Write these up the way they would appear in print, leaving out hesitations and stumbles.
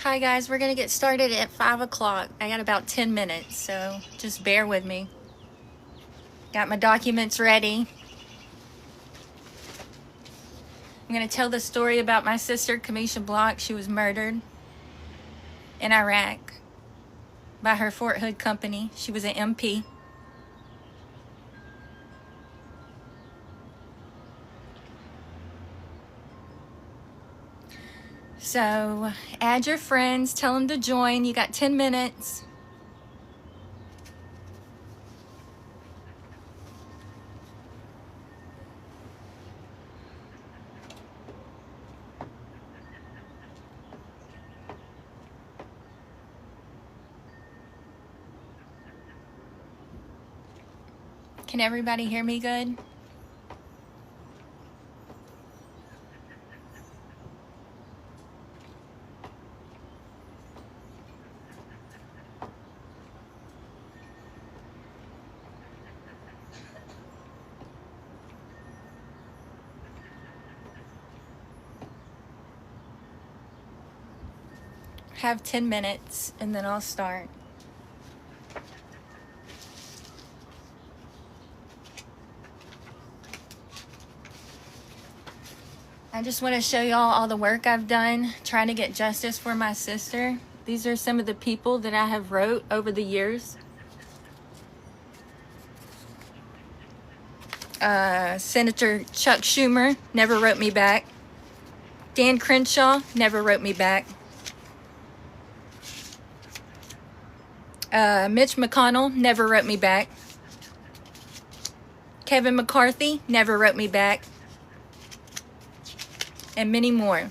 Hi guys, we're gonna get started at 5 o'clock. I got about 10 minutes, so just bear with me. Got my documents ready. I'm gonna tell the story about my sister, Kamisha Block. She was murdered in Iraq by her Fort Hood company. She was an MP. So add your friends, tell them to join. You got 10 minutes. Can everybody hear me good? Have 10 minutes and then I'll start. I just want to show y'all all the work I've done trying to get justice for my sister. These are some of the people that I have wrote over the years. Senator Chuck Schumer never wrote me back. Dan Crenshaw never wrote me back. Mitch McConnell never wrote me back. Kevin McCarthy never wrote me back. And many more.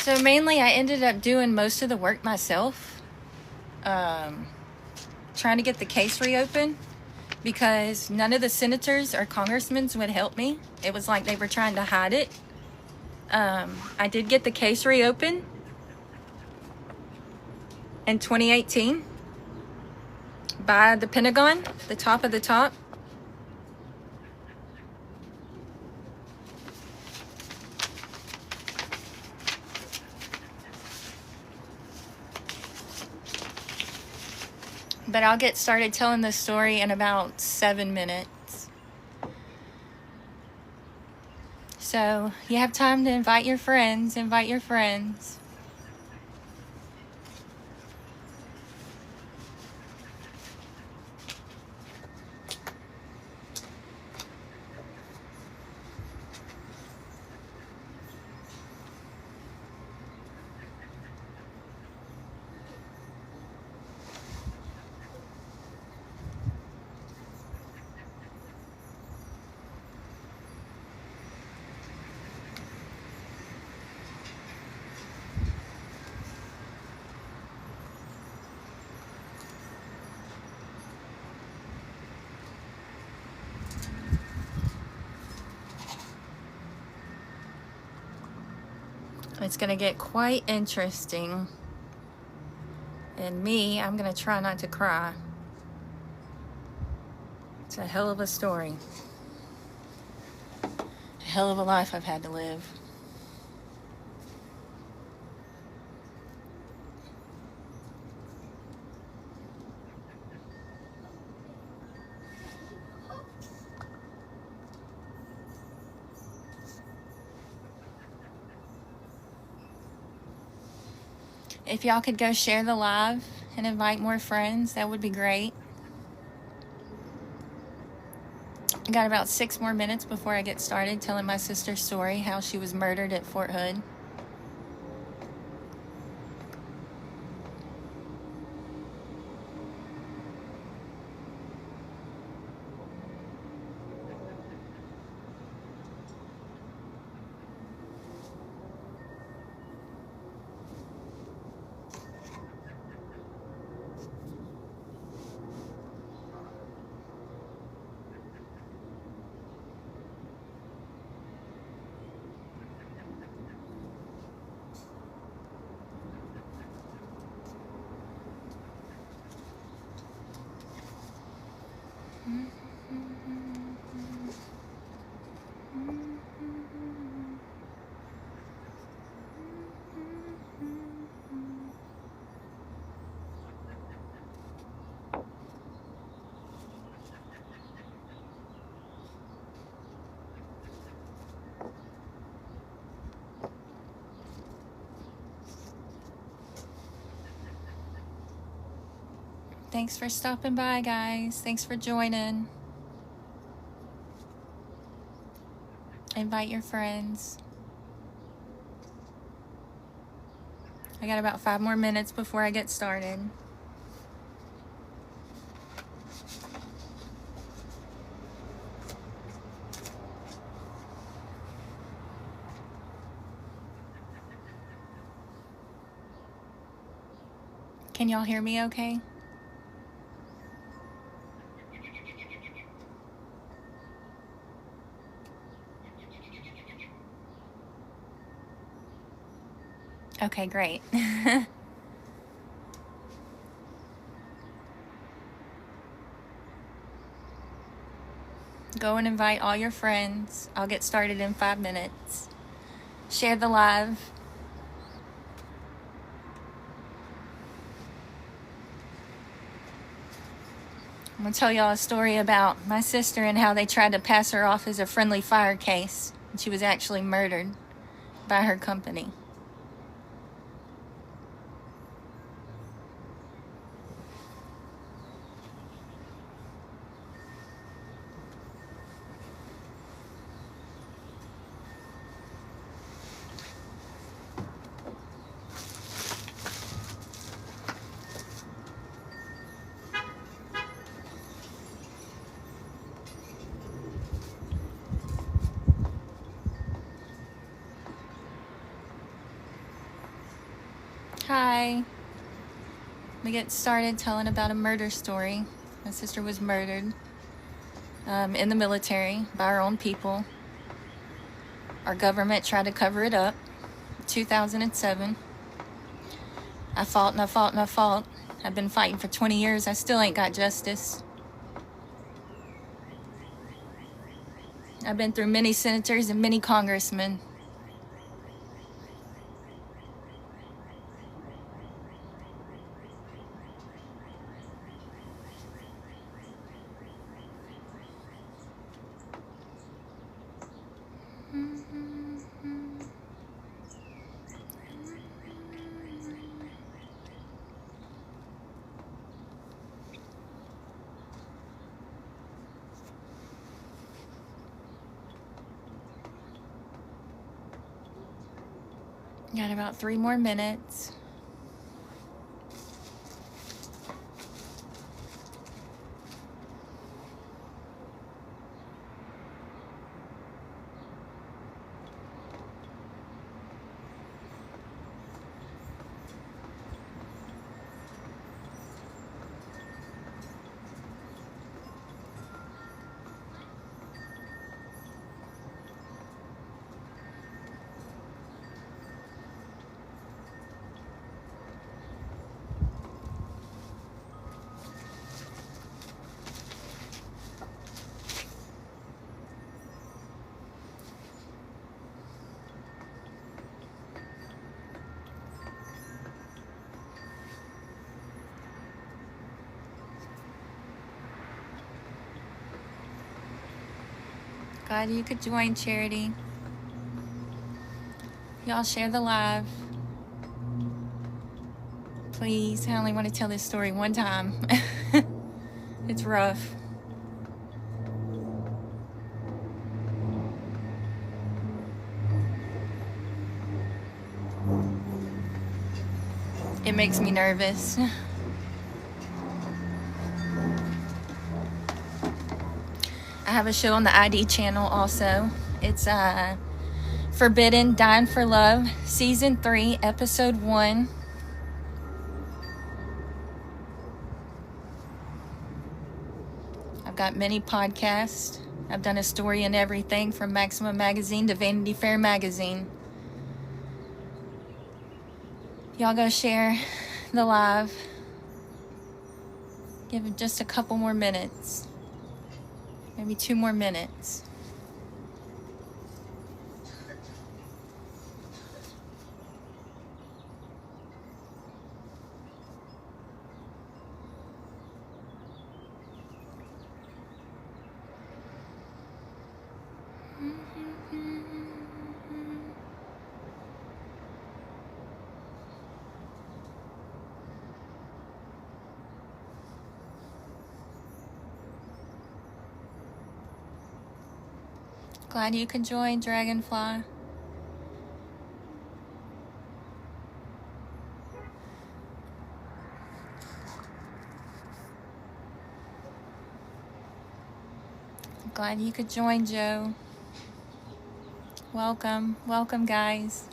So mainly I ended up doing most of the work myself, trying to get the case reopened because none of the senators or congressmen would help me. It was like they were trying to hide it. I did get the case reopened in 2018 by the Pentagon, the top of the top. But I'll get started telling this story in about 7 minutes. So you have time to invite your friends, invite your friends. It's going to get quite interesting. And me, I'm going to try not to cry. It's a hell of a story. A hell of a life I've had to live. If y'all could go share the live and invite more friends, that would be great. I got about 6 more minutes before I get started telling my sister's story, how she was murdered at Fort Hood. Thanks for stopping by, guys. Thanks for joining. Invite your friends. I got about 5 more minutes before I get started. Can y'all hear me okay? Okay, great. Go and invite all your friends. I'll get started in 5 minutes. Share the live. I'm going to tell y'all a story about my sister and how they tried to pass her off as a friendly fire case. She was actually murdered by her company. Hi. We get started telling about a murder story. My sister was murdered in the military by our own people. Our government tried to cover it up. 2007. I fought and I fought and I fought. I've been fighting for 20 years. I still ain't got justice. I've been through many senators and many congressmen. Got about 3 more minutes. Glad you could join, Charity. Y'all share the live. Please, I only want to tell this story one time. It's rough. It makes me nervous. I have a show on the ID channel also. It's Forbidden Dying for Love, Season 3, Episode 1. I've got many podcasts. I've done a story in everything from Maximum Magazine to Vanity Fair Magazine. Y'all go share the live. Give it just a couple more minutes. Maybe 2 more minutes. Glad you could join, Dragonfly. Glad you could join, Joe. Welcome. Welcome, guys.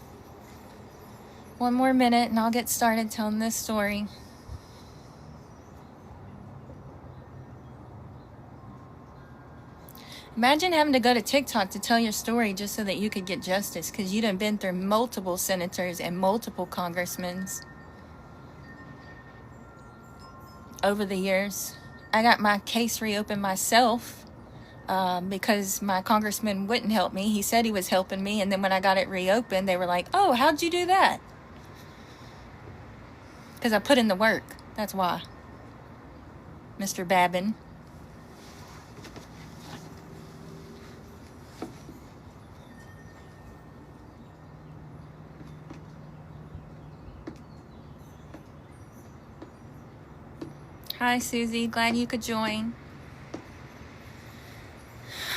One more minute and I'll get started telling this story. Imagine having to go to TikTok to tell your story just so that you could get justice, because you done been through multiple senators and multiple congressmen over the years. I got my case reopened myself because my congressman wouldn't help me. He said he was helping me, and then when I got it reopened, they were like, "Oh, how'd you do that?" Because I put in the work. That's why. Mr. Babin. Hi, Susie. Glad you could join.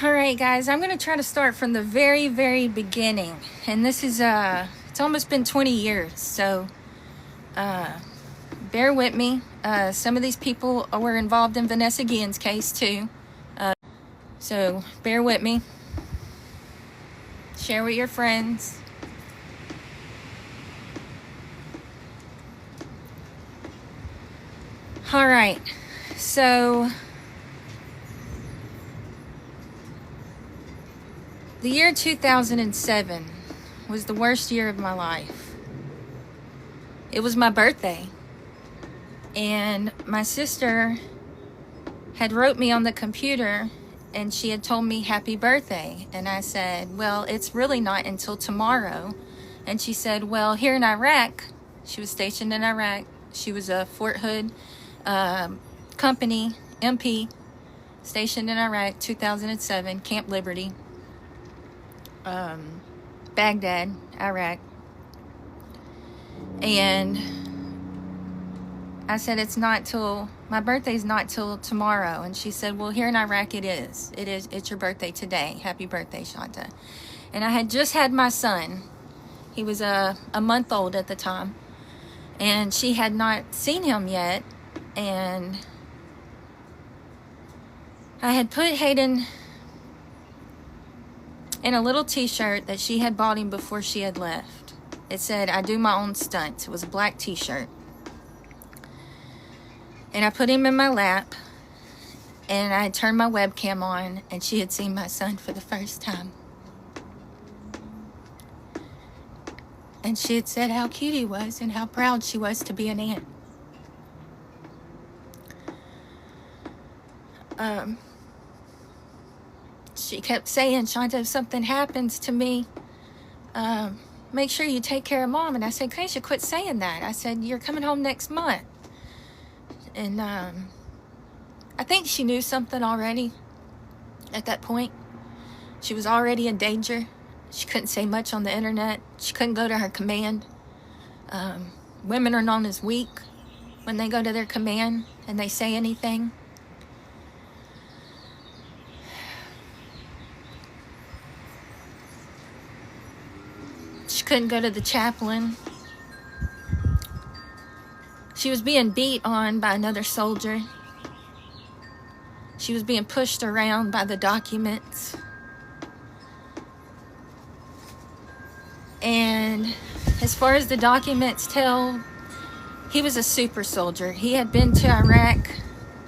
All right, guys. I'm going to try to start from the very, very beginning. And this is, it's almost been 20 years. So, bear with me. Some of these people were involved in Vanessa Guillen's case, too. So, bear with me. Share with your friends. All right, so the year 2007 was the worst year of my life. It was my birthday, and my sister had wrote me on the computer, and she had told me happy birthday, and I said, well, it's really not until tomorrow. And she said, well, here in Iraq, she was stationed in Iraq, she was a Fort Hood company MP stationed in Iraq, 2007, Camp Liberty, Baghdad, Iraq. And I said, it's not till, my birthday's not till tomorrow. And she said, well, here in Iraq it is. It's your birthday today. Happy birthday, Shanta. And I had just had my son. He was a month old at the time. And she had not seen him yet. And I had put Hayden in a little t-shirt that she had bought him before she had left. It said, I do my own stunts. It was a black t-shirt. And I put him in my lap, and I turned my webcam on, and she had seen my son for the first time. And she had said how cute he was and how proud she was to be an aunt. She kept saying, Shanta, if something happens to me, make sure you take care of Mom. And I said, Kaisha, quit saying that. I said, you're coming home next month. And I think she knew something already at that point. She was already in danger. She couldn't say much on the internet. She couldn't go to her command. Women are known as weak when they go to their command and they say anything. She couldn't go to the chaplain. She was being beat on by another soldier. She was being pushed around by the documents. And as far as the documents tell, he was a super soldier. He had been to Iraq,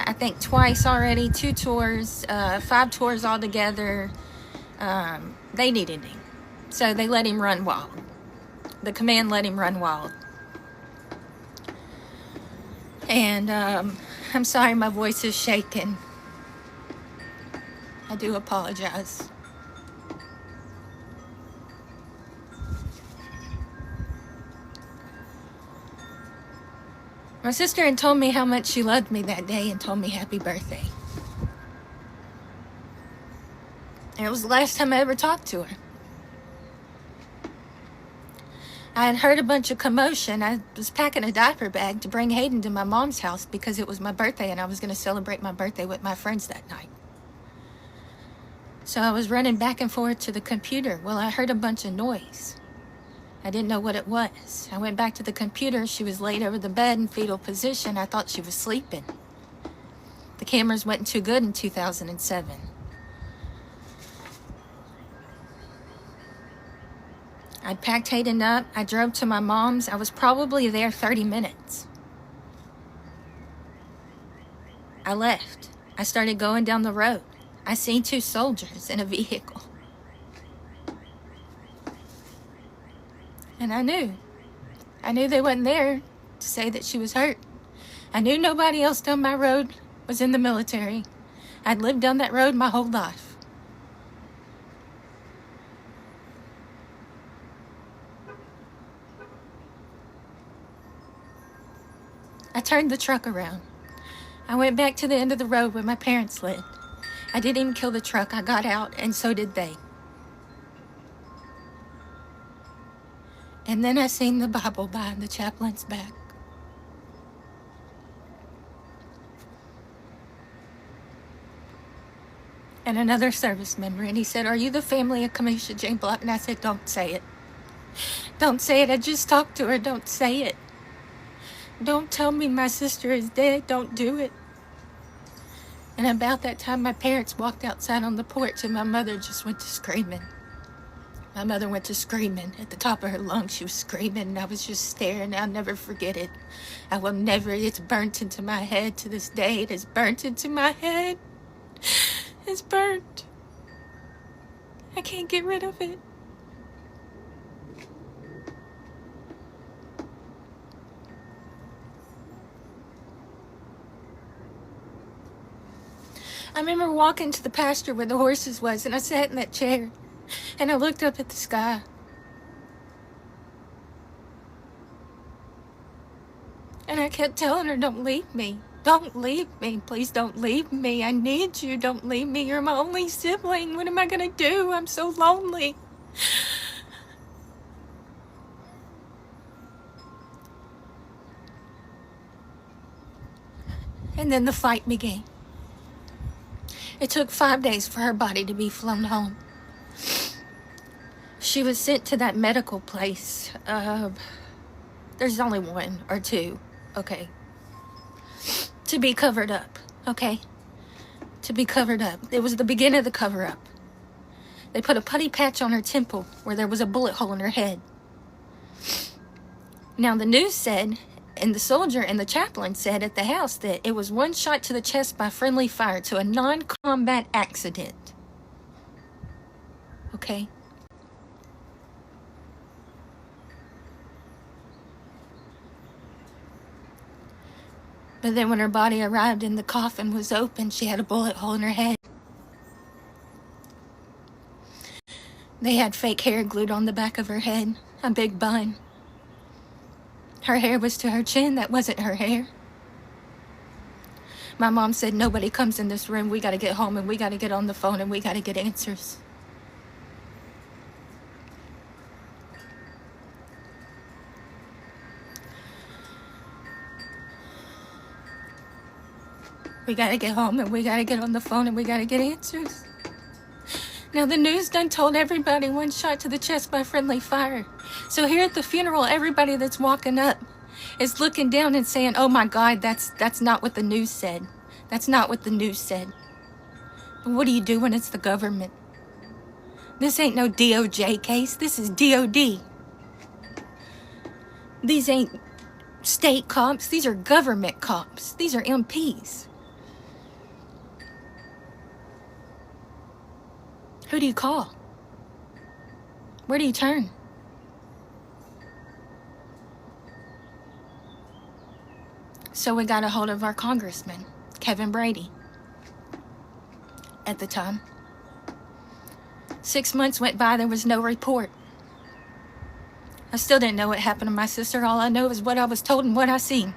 I think twice already, 2 tours, 5 tours altogether. They needed him. So they let him run wild. The command let him run wild. And I'm sorry my voice is shaking. I do apologize. My sister had told me how much she loved me that day and told me happy birthday. And it was the last time I ever talked to her. I had heard a bunch of commotion. I was packing a diaper bag to bring Hayden to my mom's house because it was my birthday and I was going to celebrate my birthday with my friends that night. So I was running back and forth to the computer. Well, I heard a bunch of noise. I didn't know what it was. I went back to the computer. She was laid over the bed in fetal position. I thought she was sleeping. The cameras wasn't too good in 2007. I packed Hayden up. I drove to my mom's. I was probably there 30 minutes. I left. I started going down the road. I seen 2 soldiers in a vehicle. And I knew they wasn't there to say that she was hurt. I knew nobody else down my road was in the military. I'd lived down that road my whole life. I turned the truck around. I went back to the end of the road where my parents lived. I didn't even kill the truck. I got out, and so did they. And then I seen the Bible behind the chaplain's back. And another service member, and he said, "Are you the family of Kamisha Jane Block?" And I said, "Don't say it. Don't say it. I just talked to her. Don't say it. Don't tell me my sister is dead. Don't do it." And about that time, my parents walked outside on the porch, and my mother just went to screaming. My mother went to screaming. At the top of her lungs, she was screaming, and I was just staring. I'll never forget it. I will never. It's burnt into my head to this day. It is burnt into my head. It's burnt. I can't get rid of it. I remember walking to the pasture where the horses was, and I sat in that chair, and I looked up at the sky. And I kept telling her, "Don't leave me. Don't leave me. Please don't leave me. I need you. Don't leave me. You're my only sibling. What am I going to do? I'm so lonely." And then the fight began. It took 5 days for her body to be flown home. She was sent to that medical place. There's only 1 or 2, okay? To be covered up, okay? To be covered up. It was the beginning of the cover-up. They put a putty patch on her temple where there was a bullet hole in her head. Now, the news said, and the soldier and the chaplain said at the house, that it was 1 shot to the chest by friendly fire to a non-combat accident. Okay? But then when her body arrived and the coffin was open, she had a bullet hole in her head. They had fake hair glued on the back of her head, a big bun. Her hair was to her chin. That wasn't her hair. My mom said, "Nobody comes in this room. We got to get home, and we got to get on the phone, and we got to get answers." We got to get home, and we got to get on the phone, and we got to get answers. Now, the news done told everybody 1 shot to the chest by friendly fire. So here at the funeral, everybody that's walking up is looking down and saying, "Oh my God, that's not what the news said. That's not what the news said." But what do you do when it's the government? This ain't no DOJ case. This is DOD. These ain't state cops. These are government cops. These are MPs. Who do you call? Where do you turn? So we got a hold of our congressman, Kevin Brady, at the time. 6 months went by, there was no report. I still didn't know what happened to my sister. All I know is what I was told and what I seen.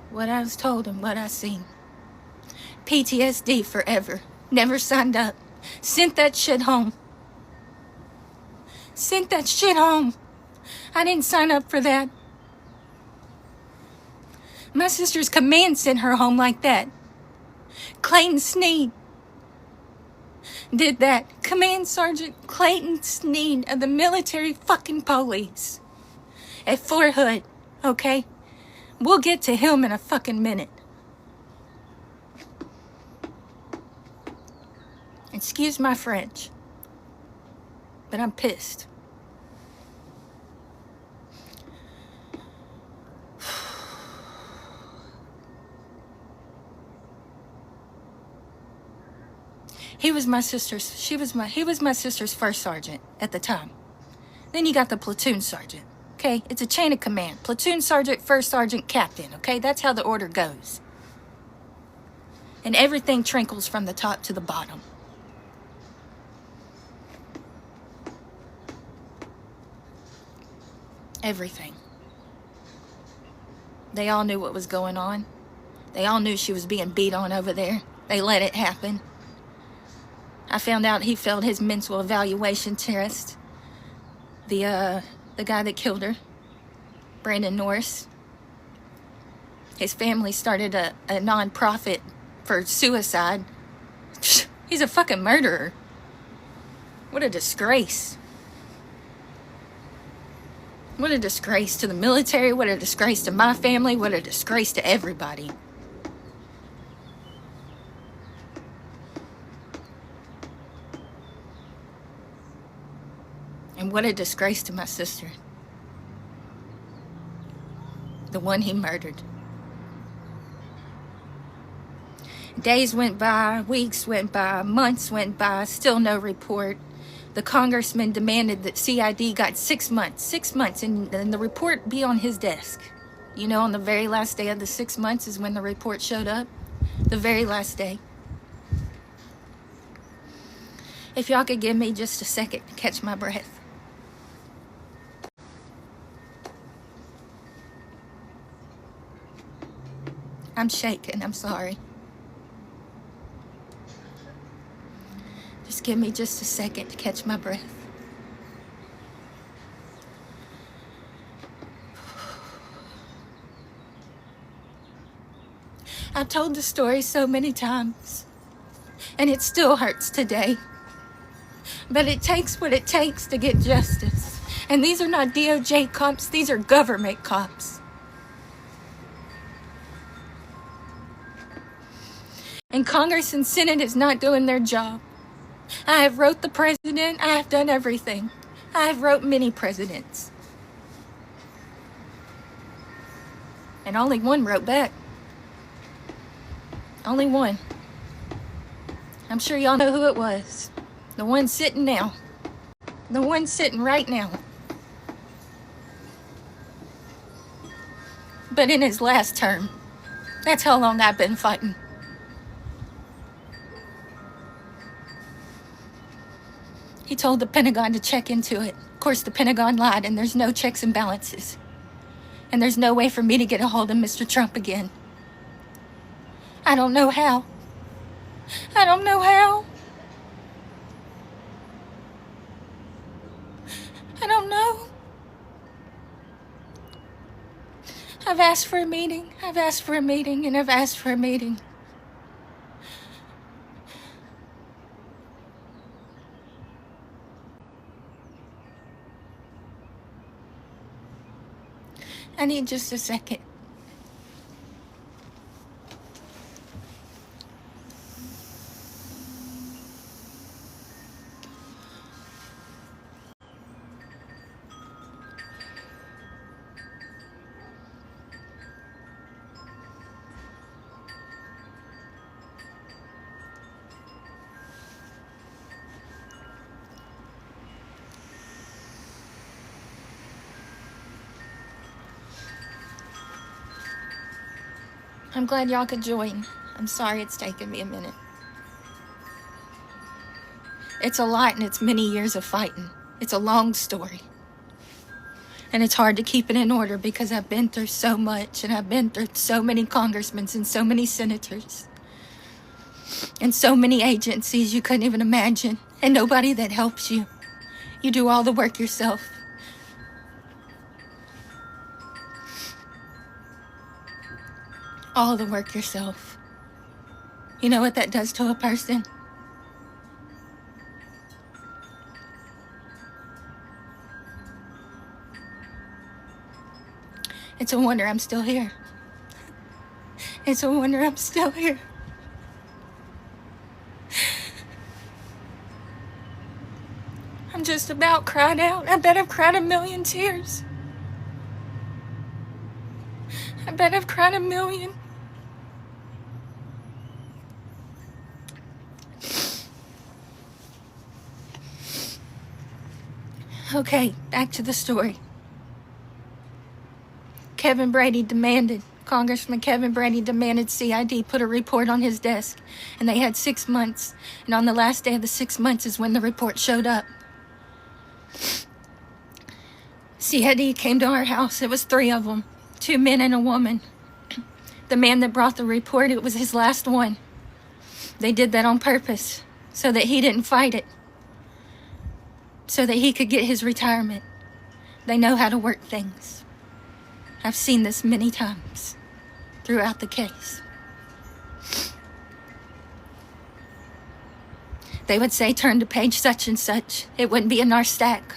What I was told and what I seen. PTSD forever. Never signed up. Sent that shit home. sent that shit home. I didn't sign up for that. My sister's command sent her home like that. Clayton Sneed did that. Command Sergeant Clayton Sneed of the military fucking police at Fort Hood, okay? We'll get to him in a fucking minute. Excuse my French, but I'm pissed. He was my sister's, he was my sister's first sergeant at the time. Then you got the platoon sergeant, okay? It's a chain of command. Platoon sergeant, first sergeant, captain, okay? That's how the order goes. And everything trickles from the top to the bottom. Everything. They all knew what was going on. They all knew she was being beat on over there. They let it happen. I found out he failed his mental evaluation test. The guy that killed her, Brandon Norris. His family started a non-profit for suicide. He's a fucking murderer. What a disgrace. What a disgrace to the military. What a disgrace to my family. What a disgrace to everybody. And what a disgrace to my sister. The one he murdered. Days went by, weeks went by, months went by, still no report. The congressman demanded that CID got 6 months. 6 months, and the report be on his desk. You know, on the very last day of the 6 months is when the report showed up. The very last day. If y'all could give me just a second to catch my breath. I'm shaking, I'm sorry. Just give me just a second to catch my breath. I've told the story so many times, and it still hurts today. But it takes what it takes to get justice. And these are not DOJ cops, these are government cops. And Congress and Senate is not doing their job. I have wrote the president. I have done everything. I have wrote many presidents. And only one wrote back. Only one. I'm sure y'all know who it was. The one sitting now. The one sitting right now. But in his last term. That's how long I've been fighting. He told the Pentagon to check into it. Of course, the Pentagon lied, and there's no checks and balances. And there's no way for me to get a hold of Mr. Trump again. I don't know how. I don't know how. I don't know. I've asked for a meeting. I've asked for a meeting, and I've asked for a meeting. I need just a second. I'm glad y'all could join. I'm sorry it's taken me a minute. It's a lot, and it's many years of fighting. It's a long story. And it's hard to keep it in order because I've been through so much, and I've been through so many congressmen and so many senators and so many agencies you couldn't even imagine, and nobody that helps you. You do all the work yourself. All the work yourself. You know what that does to a person? It's a wonder I'm still here. It's a wonder I'm still here. I'm just about cried out. I bet I've cried a million tears. I bet I've cried a million. Okay, back to the story. Congressman Kevin Brady demanded CID put a report on his desk, and they had 6 months, and on the last day of the 6 months is when the report showed up. CID came to our house. It was 3 of them, 2 men and a woman. The man that brought the report, it was his last one. They did that on purpose so that he didn't fight it, so that he could get his retirement. They know how to work things. I've seen this many times throughout the case. They would say, turn to page such and such. It wouldn't be in our stack.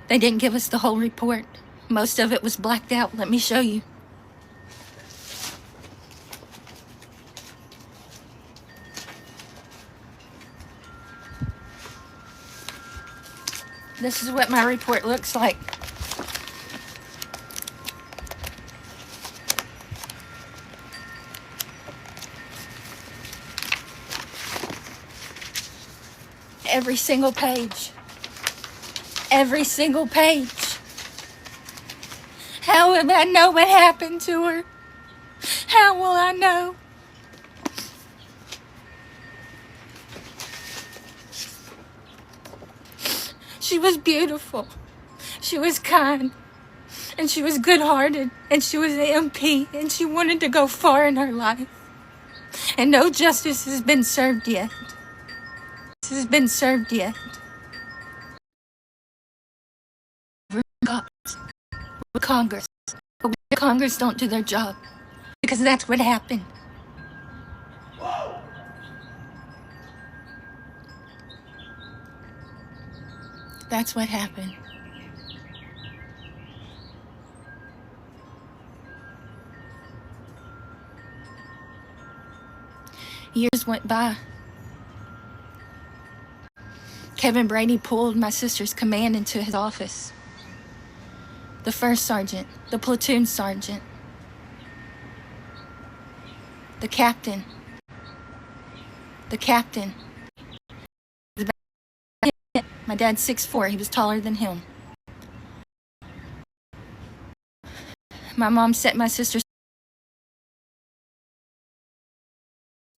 They didn't give us the whole report. Most of it was blacked out. Let me show you. This is what my report looks like. Every single page. Every single page. How will I know what happened to her? How will I know? She was beautiful. She was kind. And she was good-hearted. And she was an MP. And she wanted to go far in her life. And no justice has been served yet. Has been served yet. Congress. But Congress don't do their job. Because that's what happened. That's what happened. Years went by. Kevin Brady pulled my sister's command into his office. The first sergeant, the platoon sergeant, the captain. My dad's 6'4", he was taller than him. My mom set my sister's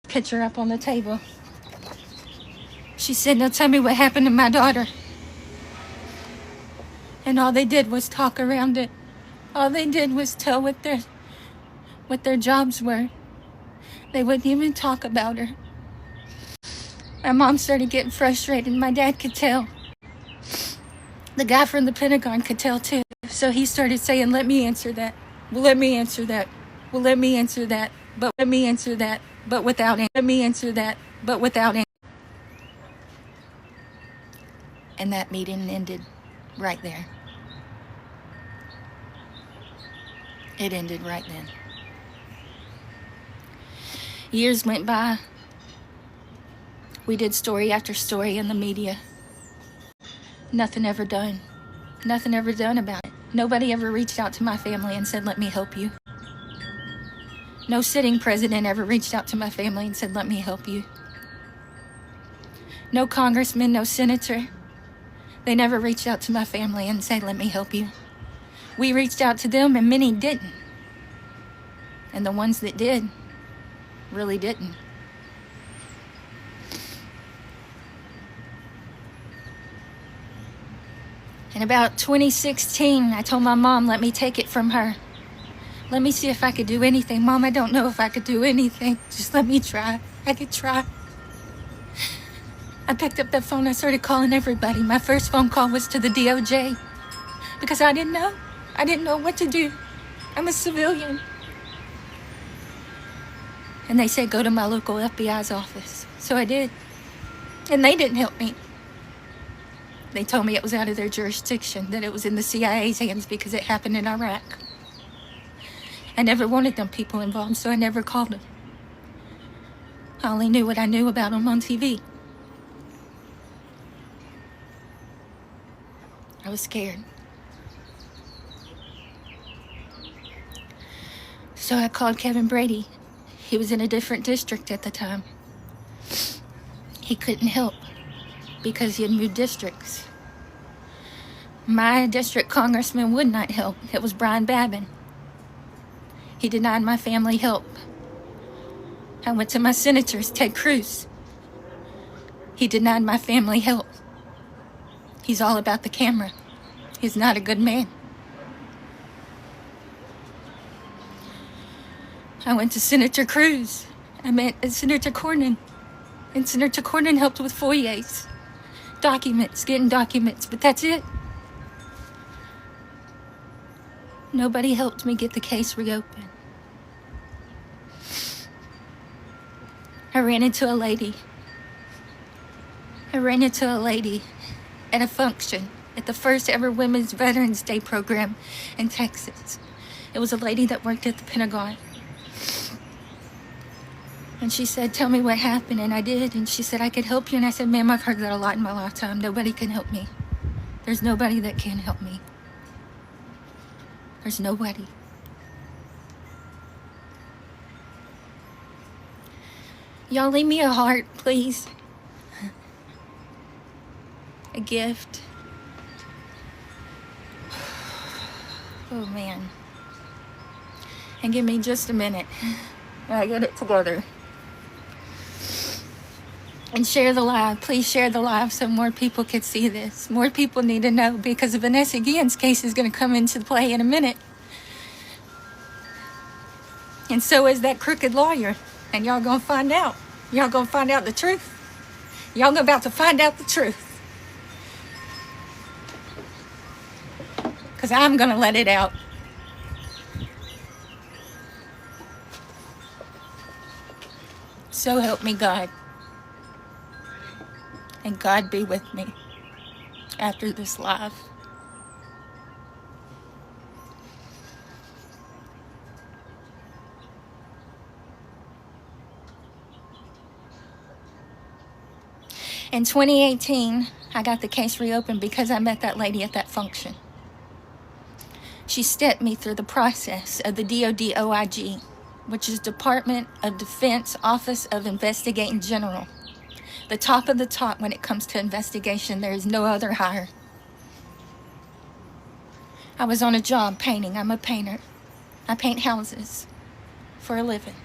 picture up on the table. She said, now tell me what happened to my daughter. And all they did was talk around it. All they did was tell what their jobs were. They wouldn't even talk about her. My mom started getting frustrated. My dad could tell. The guy from the Pentagon could tell too. So he started saying, let me answer that. Well, let me answer that. Well, let me answer that. But let me answer that. But without answer. Let me answer that. But without answer. And that meeting ended right there. It ended right then. Years went by. We did story after story in the media. Nothing ever done. Nothing ever done about it. Nobody ever reached out to my family and said, let me help you. No sitting president ever reached out to my family and said, let me help you. No congressman, no senator. They never reached out to my family and said, let me help you. We reached out to them and many didn't. And the ones that did really didn't. In about 2016, I told my mom, let me take it from her. Let me see if I could do anything. Mom, I don't know if I could do anything. Just let me try. I could try. I picked up the phone. I started calling everybody. My first phone call was to the DOJ because I didn't know. I didn't know what to do. I'm a civilian. And they said, go to my local FBI's office. So I did. And they didn't help me. They told me it was out of their jurisdiction, that it was in the CIA's hands because it happened in Iraq. I never wanted them people involved, so I never called them. I only knew what I knew about them on TV. I was scared. So I called Kevin Brady. He was in a different district at the time. He couldn't help because he had moved districts. My district congressman would not help. It was Brian Babin. He denied my family help. I went to my senators, Ted Cruz. He denied my family help. He's all about the camera. He's not a good man. I went to Senator Cruz. I met Senator Cornyn. And Senator Cornyn helped with FOIAs. Documents, getting documents, but that's it. Nobody helped me get the case reopened. I ran into a lady at a function at the first ever Women's Veterans Day program in Texas. It was a lady that worked at the Pentagon. And she said, tell me what happened, and I did. And she said, I could help you. And I said, ma'am, I've heard that a lot in my lifetime. Nobody can help me. There's nobody that can help me. There's nobody. Y'all leave me a heart, please. A gift. Oh, man. And give me just a minute. I get it together. And share the live. Please share the live so more people can see this. More people need to know because Vanessa Guillen's case is going to come into play in a minute. And so is that crooked lawyer. And y'all going to find out. Y'all going to find out the truth. Y'all about to find out the truth. Because I'm going to let it out. So help me God. And God be with me after this live. In 2018, I got the case reopened because I met that lady at that function. She stepped me through the process of the DOD OIG, which is Department of Defense Office of Investigating General. The top of the top when it comes to investigation. There is no other higher. I was on a job painting. I'm a painter. I paint houses for a living.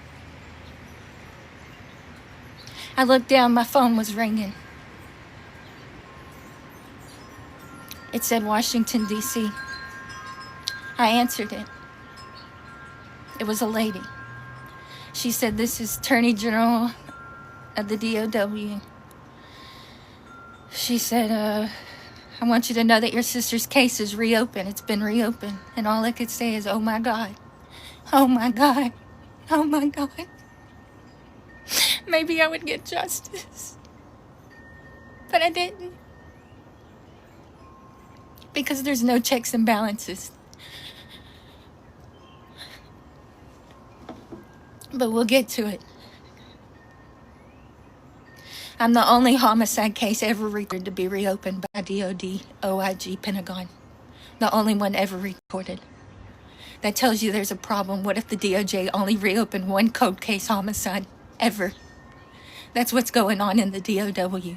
I looked down, my phone was ringing. It said Washington, D.C. I answered it. It was a lady. She said, this is Attorney General of the DOW. She said, I want you to know that your sister's case is reopened. It's been reopened. And all I could say is, oh my God. Oh my God. Oh my God. Maybe I would get justice. But I didn't. Because there's no checks and balances. But we'll get to it. I'm the only homicide case ever recorded to be reopened by DOD, OIG, Pentagon. The only one ever recorded. That tells you there's a problem. What if the DOJ only reopened one cold case homicide ever? That's what's going on in the DOW.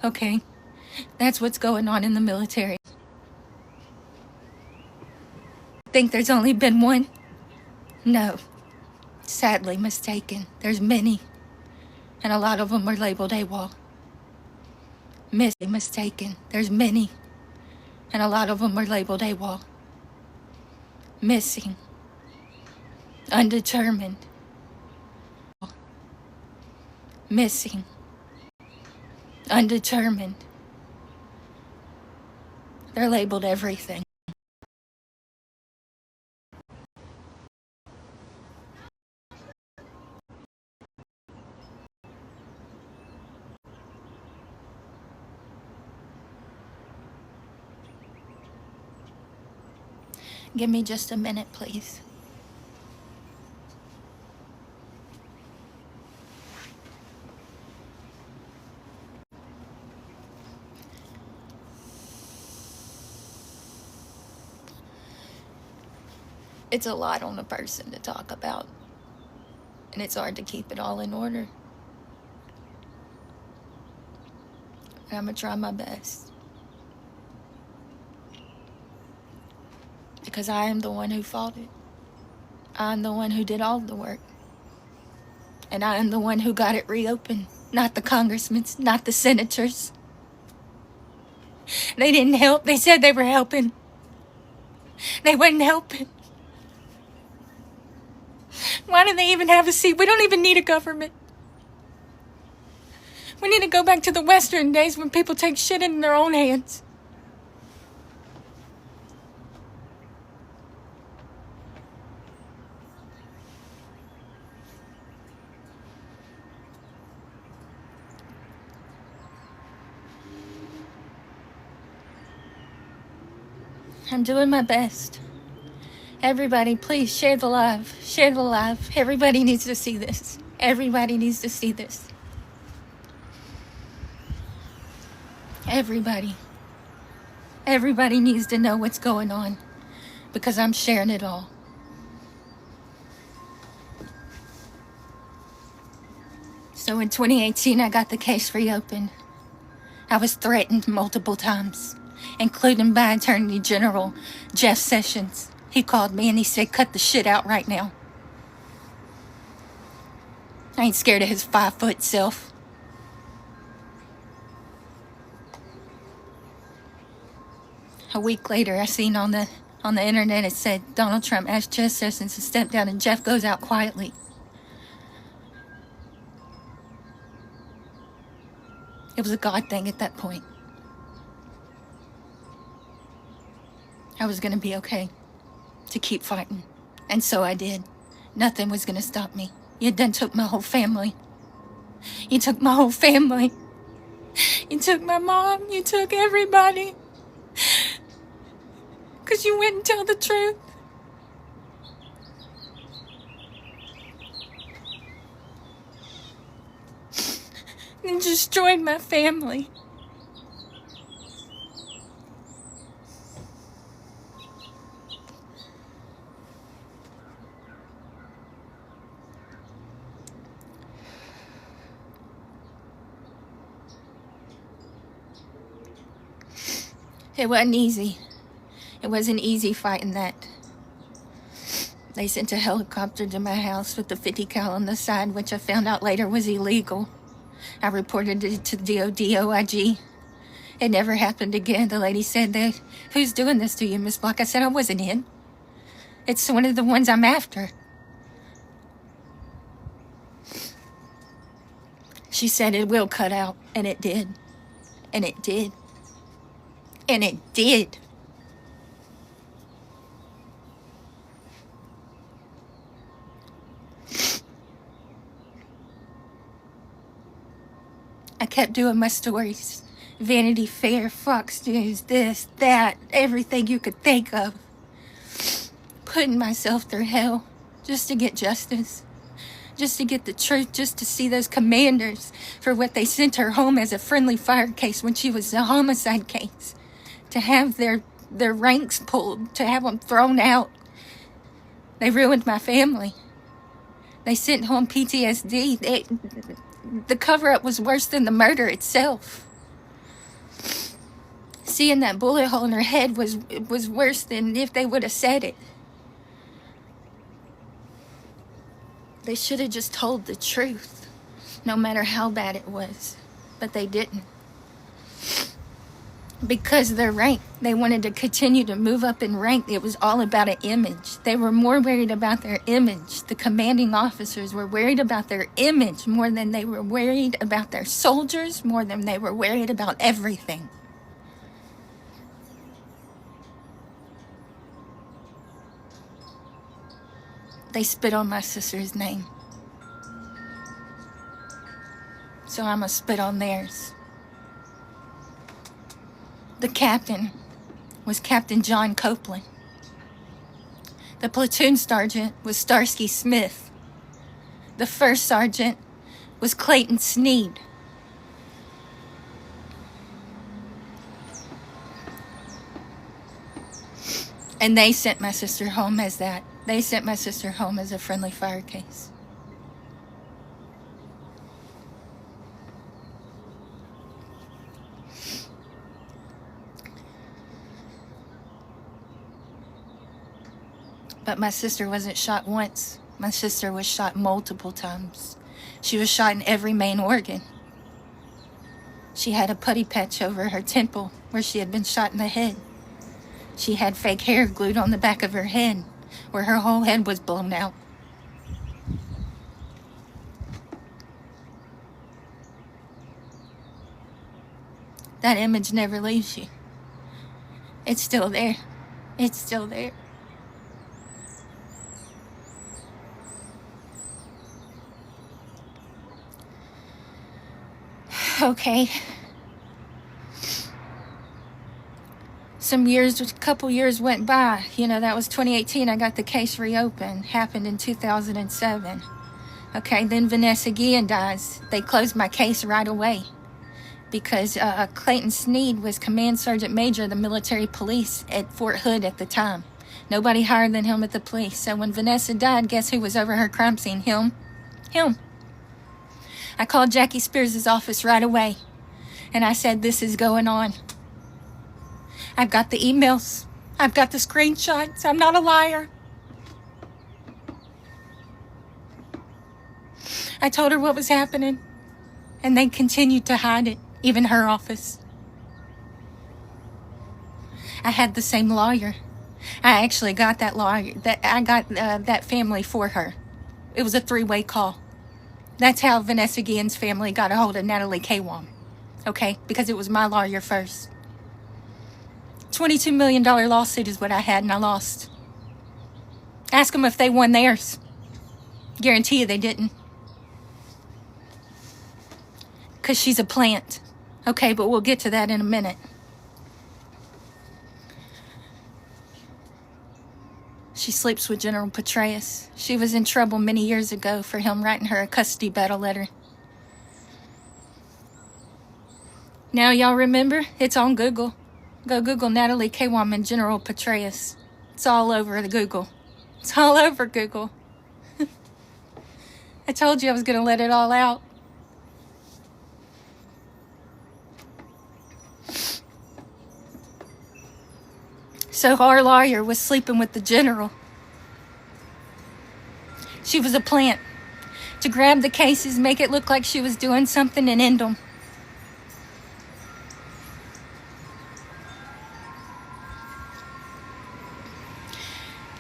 Okay? That's what's going on in the military. Think there's only been one? No. Sadly mistaken. There's many. And a lot of them are labeled AWOL. Mistaken. There's many. And a lot of them are labeled AWOL. Missing. Undetermined. Missing. undetermined. They're labeled everything. Give me just a minute, please. It's a lot on a person to talk about, and it's hard to keep it all in order. And I'm gonna try my best. Because I am the one who fought it. I'm the one who did all the work. And I am the one who got it reopened. Not the congressmen, not the senators. They didn't help. They said they were helping. They wasn't helping. Why do they even have a seat? We don't even need a government. We need to go back to the Western days when people take shit in their own hands. I'm doing my best. Everybody, please share the live. Share the live. Everybody needs to see this. Everybody needs to see this. Everybody. Everybody needs to know what's going on because I'm sharing it all. So in 2018, I got the case reopened. I was threatened multiple times, including by Attorney General Jeff Sessions. He called me and he said, cut the shit out right now. I ain't scared of his 5-foot self. A week later, I seen on the internet, it said Donald Trump asked Jeff Sessions to step down, and Jeff goes out quietly. It was a God thing at that point. I was gonna be okay to keep fighting, and so I did. Nothing was gonna stop me. You done took my whole family. You took my whole family. You took my mom. You took everybody. Because you wouldn't tell the truth. And destroyed my family. It wasn't easy. It wasn't easy fighting that. They sent a helicopter to my house with the 50 cal on the side, which I found out later was illegal. I reported it to DOD, OIG. It never happened again. The lady said, who's doing this to you, Miss Block? I said, I wasn't in. It's one of the ones I'm after. She said it will cut out, and it did. And it did. And it did. I kept doing my stories. Vanity Fair, Fox News, this, that, everything you could think of. Putting myself through hell just to get justice. Just to get the truth, just to see those commanders for what they sent her home as a friendly fire case when she was a homicide case. To have their ranks pulled, to have them thrown out. They ruined my family. They sent home PTSD. The cover-up was worse than the murder itself. Seeing that bullet hole in her head was worse than if they would have said it. They should have just told the truth, no matter how bad it was. But they didn't. because of their rank. They wanted to continue to move up in rank. It was all about an image. They were more worried about their image. The commanding officers were worried about their image more than they were worried about their soldiers, more than they were worried about everything. They spit on my sister's name. So I'm gonna spit on theirs. The captain was Captain John Copeland. The platoon sergeant was Starsky Smith. The first sergeant was Clayton Sneed. And they sent my sister home as that. They sent my sister home as a friendly fire case. But my sister wasn't shot once. My sister was shot multiple times. She was shot in every main organ. She had a putty patch over her temple where she had been shot in the head. She had fake hair glued on the back of her head where her whole head was blown out. That image never leaves you. It's still there. It's still there. Okay. A couple years went by. You know, that was 2018. I got the case reopened. Happened in 2007. Okay, then Vanessa Guillen dies. They closed my case right away because Clayton Sneed was Command Sergeant Major of the military police at Fort Hood at the time. Nobody higher than him at the police. So when Vanessa died, guess who was over her crime scene? Him. I called Jackie Spears' office right away, and I said, this is going on. I've got the emails. I've got the screenshots. I'm not a liar. I told her what was happening, and they continued to hide it, even her office. I had the same lawyer. I actually got that lawyer. That family for her. It was a 3-way call. That's how Vanessa Guillen's family got a hold of Natalie Kawam. Okay? Because it was my lawyer first. $22 million lawsuit is what I had, and I lost. Ask them if they won theirs. Guarantee you they didn't. Because she's a plant. Okay, but we'll get to that in a minute. She sleeps with General Petraeus. She was in trouble many years ago for him writing her a custody battle letter. Now y'all remember? It's on Google. Go Google Natalie Kawam and General Petraeus. It's all over the Google. It's all over Google. I told you I was going to let it all out. So our lawyer was sleeping with the general. She was a plant. To grab the cases, make it look like she was doing something, and end them.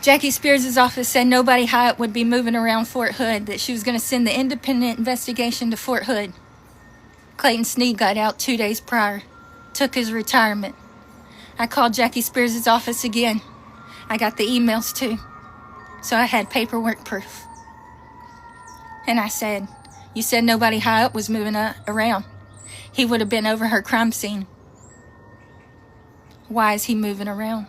Jackie Spears' office said nobody high up would be moving around Fort Hood, that she was going to send the independent investigation to Fort Hood. Clayton Sneed got out 2 days prior, took his retirement. I called Jackie Spears' office again. I got the emails too. So I had paperwork proof. And I said, you said nobody high up was moving around. He would have been over her crime scene. Why is he moving around?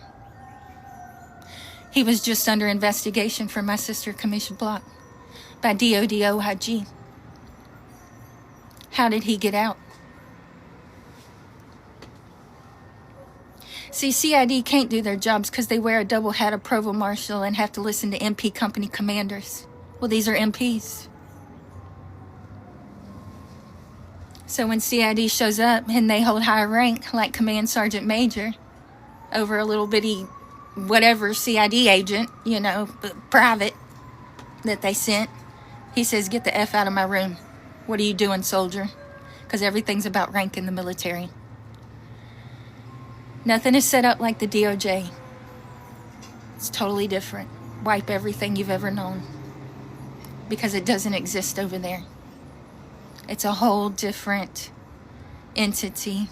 He was just under investigation for my sister, Kamisha Block, by DOD OIG. How did he get out? See, CID can't do their jobs because they wear a double hat of provost marshal and have to listen to MP company commanders. Well, these are MPs. So when CID shows up and they hold high rank, like Command Sergeant Major, over a little bitty whatever CID agent, you know, private, that they sent, he says, get the F out of my room. What are you doing, soldier? Because everything's about rank in the military. Nothing is set up like the DOJ. It's totally different. Wipe everything you've ever known, because it doesn't exist over there. It's a whole different entity.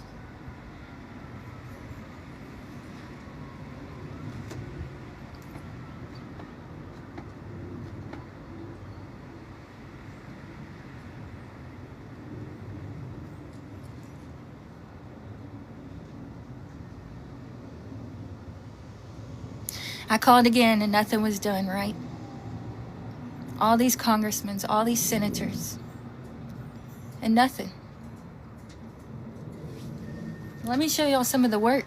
I called again and nothing was done, right? All these congressmen, all these senators, and nothing. Let me show y'all some of the work.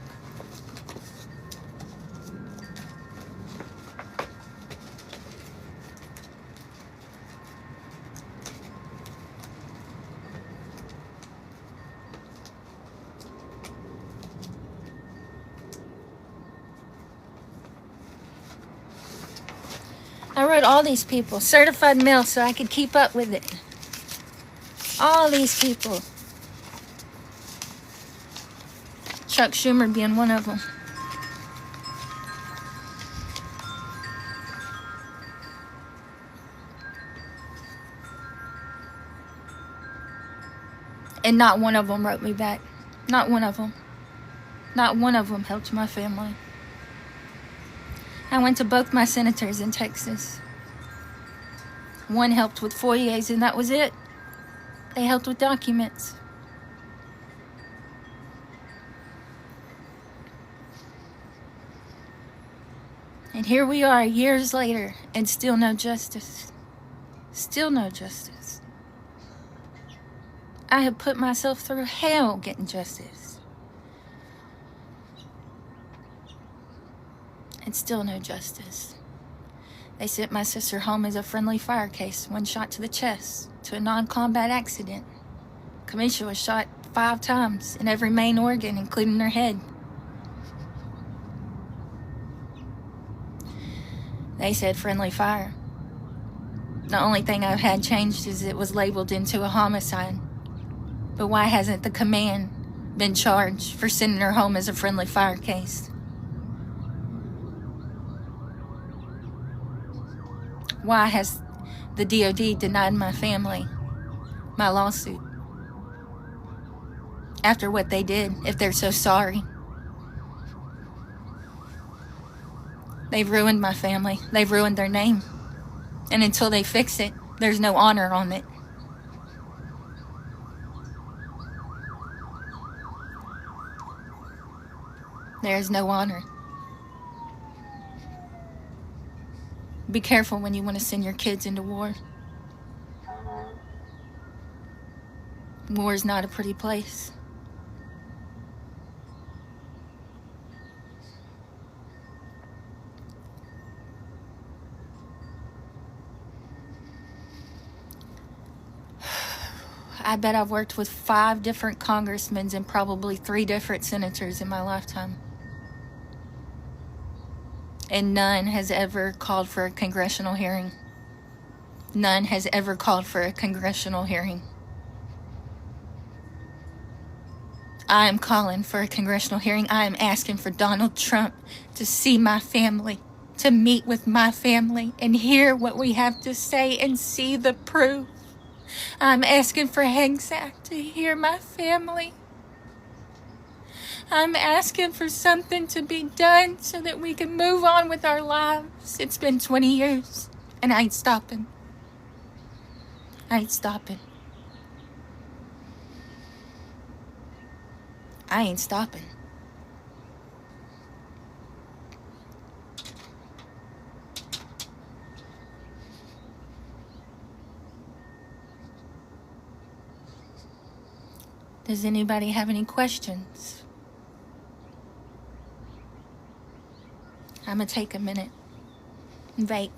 I wrote all these people, certified mail, so I could keep up with it. All these people. Chuck Schumer being one of them. And not one of them wrote me back. Not one of them. Not one of them helped my family. I went to both my senators in Texas. One helped with FOIAs and that was it. They helped with documents. And here we are years later and still no justice. Still no justice. I have put myself through hell getting justice. And still no justice. They sent my sister home as a friendly fire case, one shot to the chest, to a non-combat accident. Kamisha was shot 5 times in every main organ, including her head. They said friendly fire. The only thing I've had changed is it was labeled into a homicide. But why hasn't the command been charged for sending her home as a friendly fire case? Why has the DOD denied my family my lawsuit? After what they did, if they're so sorry. They've ruined my family. They've ruined their name. And until they fix it, there's no honor on it. There is no honor. Be careful when you want to send your kids into war. War is not a pretty place. I bet I've worked with 5 different congressmen and probably 3 different senators in my lifetime. And none has ever called for a congressional hearing. None has ever called for a congressional hearing. I am calling for a congressional hearing. I am asking for Donald Trump to see my family, to meet with my family and hear what we have to say and see the proof. I'm asking for Hegseth to hear my family. I'm asking for something to be done so that we can move on with our lives. It's been 20 years and I ain't stopping. I ain't stopping. I ain't stopping. Does anybody have any questions? I'm gonna take a minute and vape.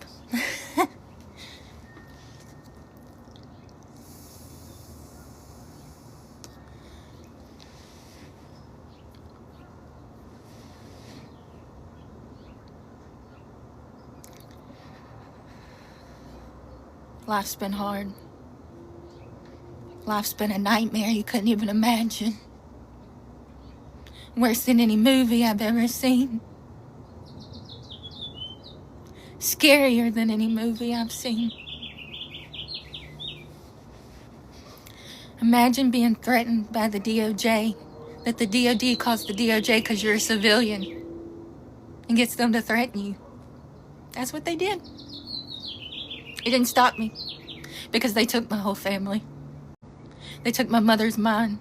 Life's been hard. Life's been a nightmare you couldn't even imagine. Worse than any movie I've ever seen. Scarier than any movie I've seen. Imagine being threatened by the DOJ, that the DOD calls the DOJ because you're a civilian and gets them to threaten you. That's what they did. It didn't stop me because they took my whole family. They took my mother's mind.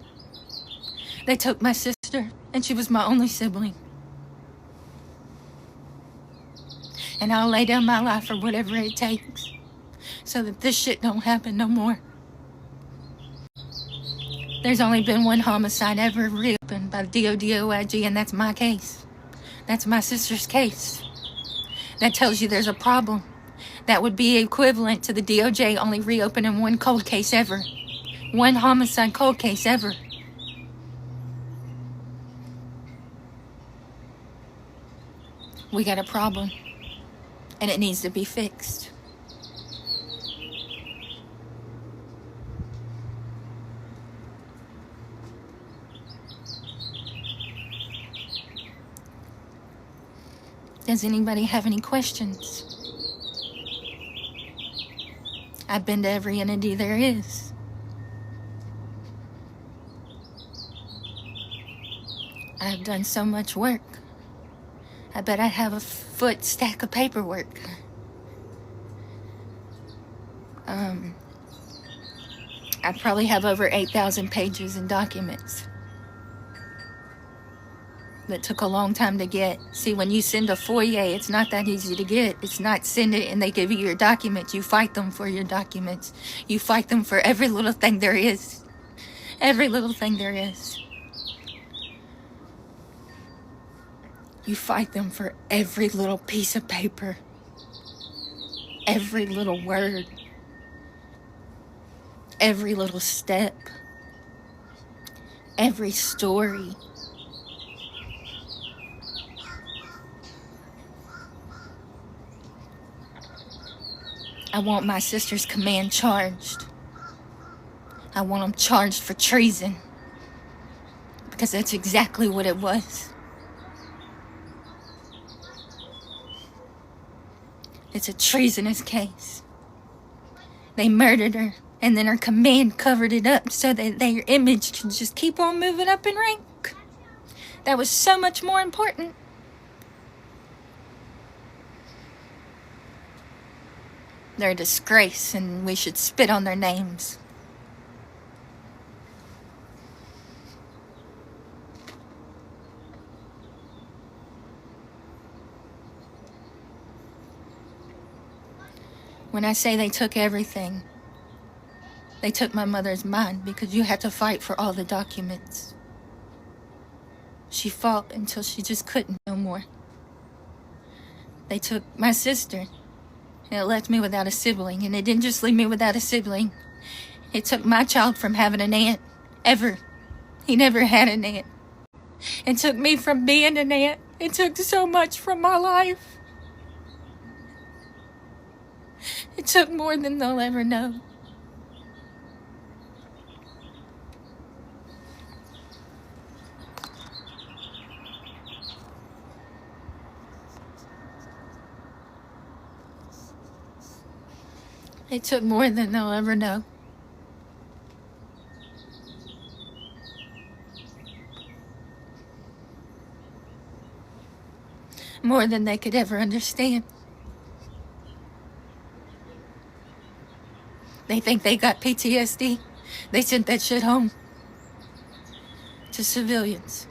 They took my sister, and she was my only sibling. And I'll lay down my life for whatever it takes so that this shit don't happen no more. There's only been one homicide ever reopened by the DOD-OIG, and that's my case. That's my sister's case. That tells you there's a problem. That would be equivalent to the DOJ only reopening one cold case ever. One homicide cold case ever. We got a problem, and it needs to be fixed. Does anybody have any questions? I've been to every entity there is. I've done so much work. I bet I have a foot stack of paperwork. I probably have over 8,000 pages in documents that took a long time to get. See, when you send a FOIA, it's not that easy to get. It's not send it and they give you your documents. You fight them for your documents. You fight them for every little thing there is. Every little thing there is. You fight them for every little piece of paper. Every little word. Every little step. Every story. I want my sister's command charged. I want them charged for treason. Because that's exactly what it was. It's a treasonous case. They murdered her, and then her command covered it up so that their image could just keep on moving up in rank. That was so much more important. They're a disgrace, and we should spit on their names. When I say they took everything, they took my mother's mind because you had to fight for all the documents. She fought until she just couldn't no more. They took my sister, and it left me without a sibling. And it didn't just leave me without a sibling. It took my child from having an aunt, ever. He never had an aunt. It took me from being an aunt. It took so much from my life. It took more than they'll ever know. It took more than they'll ever know. More than they could ever understand. They think they got PTSD. They sent that shit home to civilians.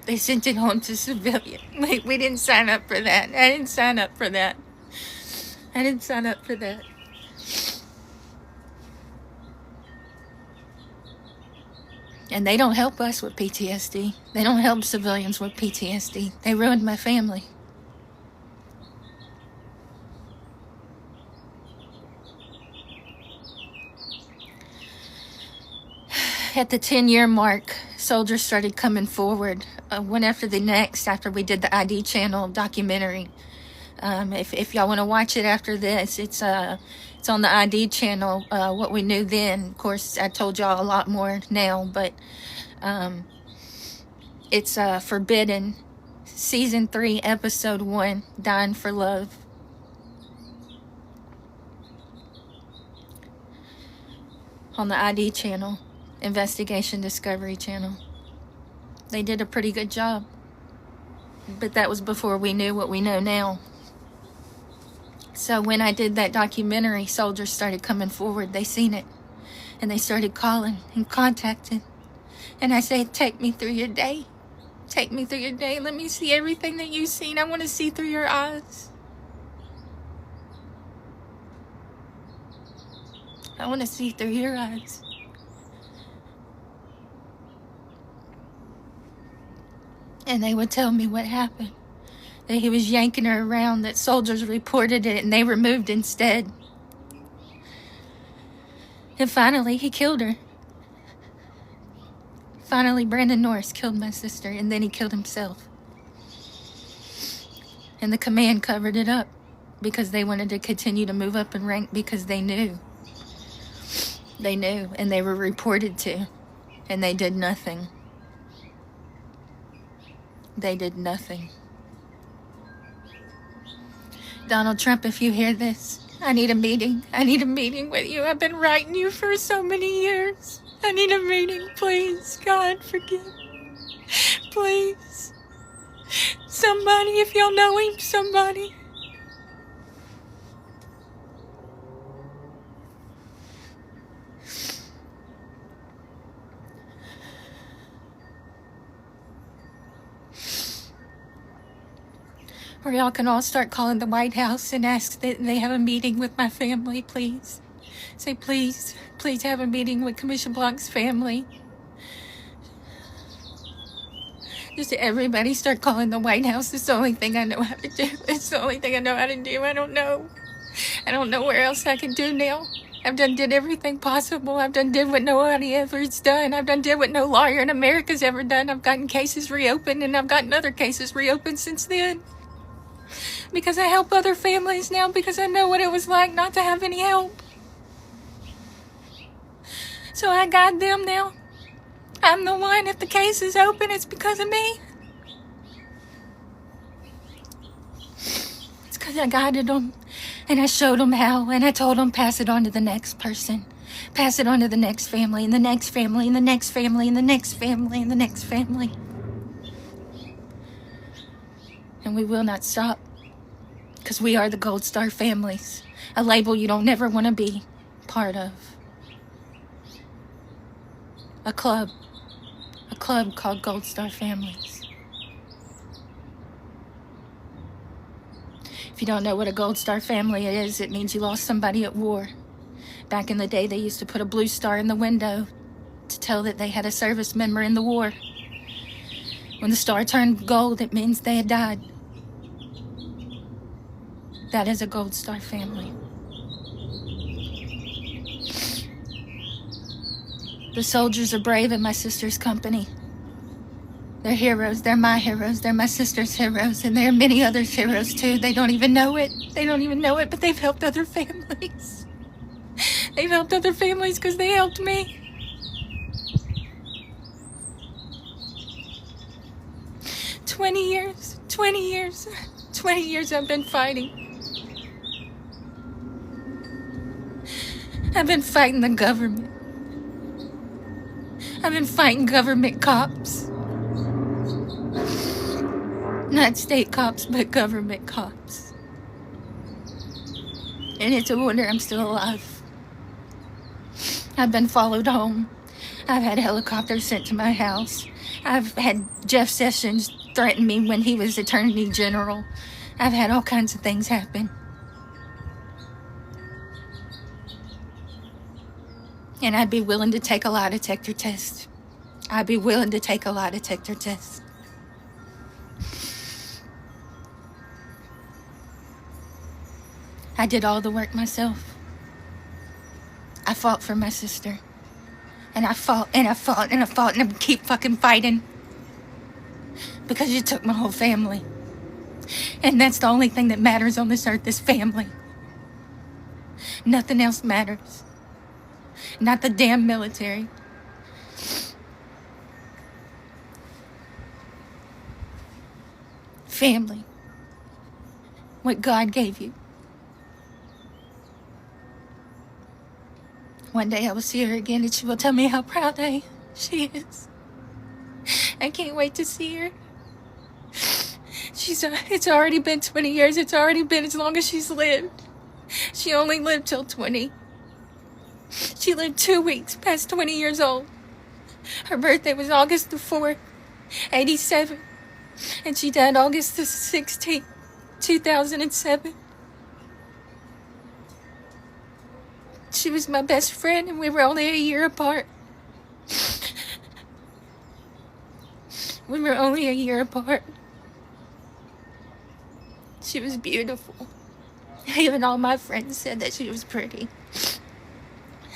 They sent it home to civilians. Like, we didn't sign up for that. I didn't sign up for that. I didn't sign up for that. And they don't help us with PTSD. They don't help civilians with PTSD. They ruined my family. At the 10-year mark, soldiers started coming forward, one after the next, after we did the ID channel documentary. If y'all want to watch it after this, it's on the ID channel, What We Knew Then. Of course, I told y'all a lot more now, but It's Forbidden, Season 3, Episode 1, Dying for Love. On the ID channel, Investigation Discovery channel. They did a pretty good job. But that was before we knew what we know now. So when I did that documentary, soldiers started coming forward. They seen it. And they started calling and contacting. And I said, take me through your day. Take me through your day. Let me see everything that you've seen. I want to see through your eyes. I want to see through your eyes. And they would tell me what happened. That he was yanking her around, that soldiers reported it and they were moved instead. And finally, he killed her. Finally, Brandon Norris killed my sister, and then he killed himself. And the command covered it up because they wanted to continue to move up in rank because they knew. They knew, and they were reported to, and they did nothing. They did nothing. Donald Trump, if you hear this, I need a meeting. I need a meeting with you. I've been writing you for so many years. I need a meeting, please. God, forgive me. Please. Somebody, if y'all know him, somebody. Or y'all can all start calling the White House and ask that they have a meeting with my family, please. Say, please, please have a meeting with Commissioner Blanc's family. Just everybody start calling the White House. It's the only thing I know how to do. It's the only thing I know how to do. I don't know where else I can do now. I've did everything possible. Did what nobody ever's done. Did what no lawyer in America's ever done. I've gotten cases reopened, and I've gotten other cases reopened since then. Because I help other families now, because I know what it was like not to have any help. So I guide them now. I'm the one. If the case is open, it's because of me. It's because I guided them, and I showed them how, and I told them, pass it on to the next person. Pass it on to the next family, and the next family, and the next family, and the next family, and the next family. And we will not stop, because we are the Gold Star families, a label you don't ever want to be part of. A club called Gold Star Families. If you don't know what a Gold Star family is, it means you lost somebody at war. Back in the day, they used to put a blue star in the window to tell that they had a service member in the war. When the star turned gold, it means they had died. That is a Gold Star family. The soldiers are brave in my sister's company. They're heroes. They're my heroes. They're my sister's heroes. And there are many others' heroes, too. They don't even know it. They don't even know it, but they've helped other families. They've helped other families because they helped me. "20 years I've been fighting. I've been fighting the government. I've been fighting government cops. Not state cops, but government cops. And it's a wonder I'm still alive. I've been followed home. I've had helicopters sent to my house. I've had Jeff Sessions threaten me when he was Attorney General. I've had all kinds of things happen. And I'd be willing to take a lie detector test. I'd be willing to take a lie detector test. I did all the work myself. I fought for my sister. And I fought, and I fought, and I fought, and I would keep fucking fighting. Because you took my whole family. And that's the only thing that matters on this earth is family. Nothing else matters. Not the damn military. family, what God gave you. One day I will see her again and she will tell me how proud she is. I can't wait to see her. It's already been 20 years. It's already been as long as she's lived. She only lived till 20. She lived 2 weeks past 20 years old. Her birthday was August the 4th, 87. And she died August the 16th, 2007. She was my best friend and we were only a year apart. We were only a year apart. She was beautiful. Even all my friends said that she was pretty.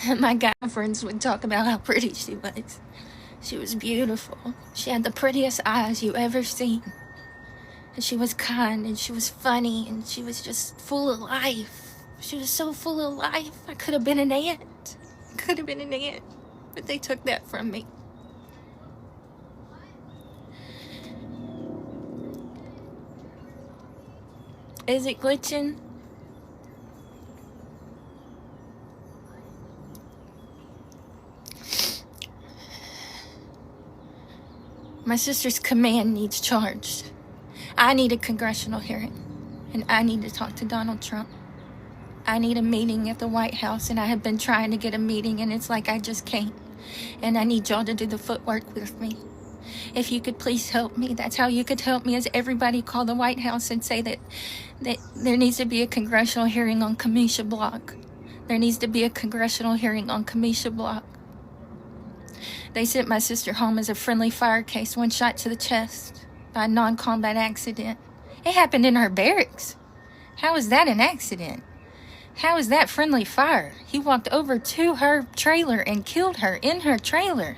And my guy friends would talk about how pretty she was. She was beautiful. She had the prettiest eyes you ever seen. And she was kind and she was funny and she was just full of life. She was so full of life. I could have been an aunt. Could have been an aunt. But they took that from me. Is it glitching? My sister's command needs charged. I need a congressional hearing, and I need to talk to Donald Trump. I need a meeting at the White House, and I have been trying to get a meeting, and it's like I just can't. And I need y'all to do the footwork with me. If you could please help me, that's how you could help me, is everybody call the White House and say that there needs to be a congressional hearing on Kamisha Block. There needs to be a congressional hearing on Kamisha Block. They sent my sister home as a friendly fire case, 1 shot to the chest by a non-combat accident. It happened in her barracks. How is that an accident? How is that friendly fire? He walked over to her trailer and killed her in her trailer.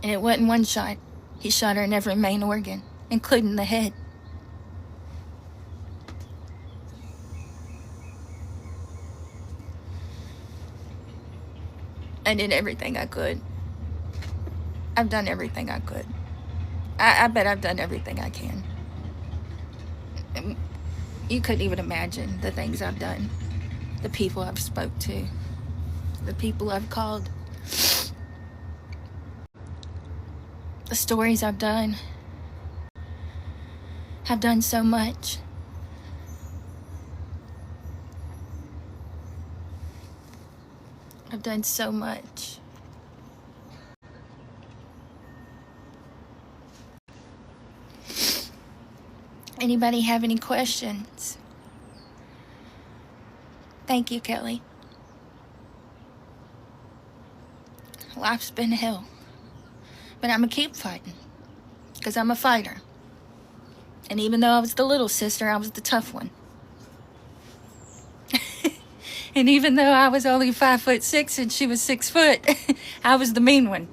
And it wasn't 1 shot. He shot her in every main organ, including the head. I did everything I could. I've done everything I could. I bet I've done everything I can. You couldn't even imagine the things I've done. The people I've spoke to. The people I've called. The stories I've done. I've done so much. I've done so much. Anybody have any questions? Thank you, Kelly. Life's been hell. But I'm gonna keep fighting. Because I'm a fighter. And even though I was the little sister, I was the tough one. And even though I was only 5'6" and she was 6 foot, I was the mean one.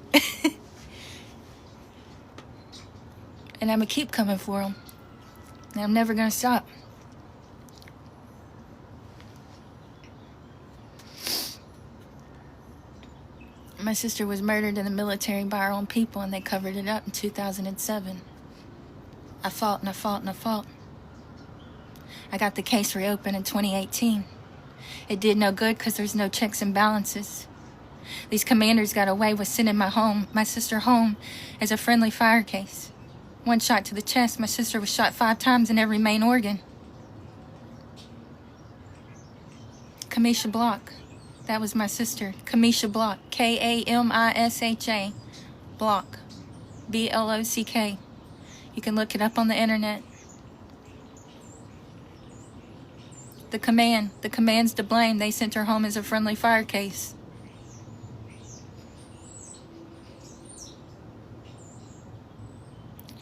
And I'm gonna keep coming for them. And I'm never gonna stop. My sister was murdered in the military by our own people, and they covered it up in 2007. I fought and I fought and I fought. I got the case reopened in 2018. It did no good because there's no checks and balances. These commanders got away with sending my sister home as a friendly fire case. 1 shot to the chest. My sister was shot 5 times in every main organ. Kamisha Block. That was my sister. Kamisha Block. Kamisha Block. Block. You can look it up on the internet. The command's to blame. They sent her home as a friendly fire case.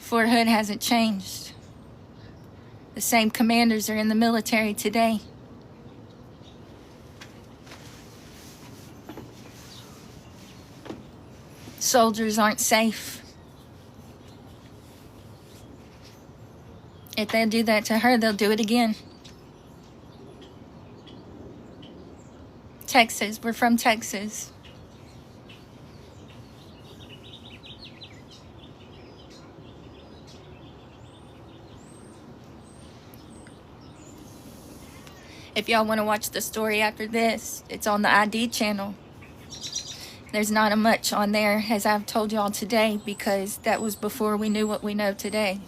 Fort Hood hasn't changed. The same commanders are in the military today. Soldiers aren't safe. If they do that to her, they'll do it again. Texas. We're from Texas. If y'all want to watch the story after this, it's on the ID channel. There's not much on there, as I've told y'all today, because that was before we knew what we know today.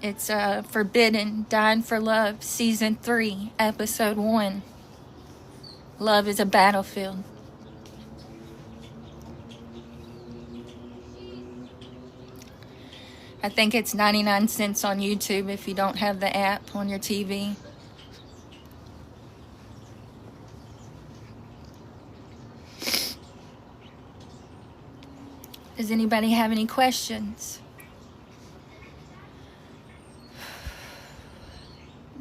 It's Forbidden, Dying for Love, Season 3, Episode 1. Love is a Battlefield. I think it's 99 cents on YouTube if you don't have the app on your TV. Does anybody have any questions?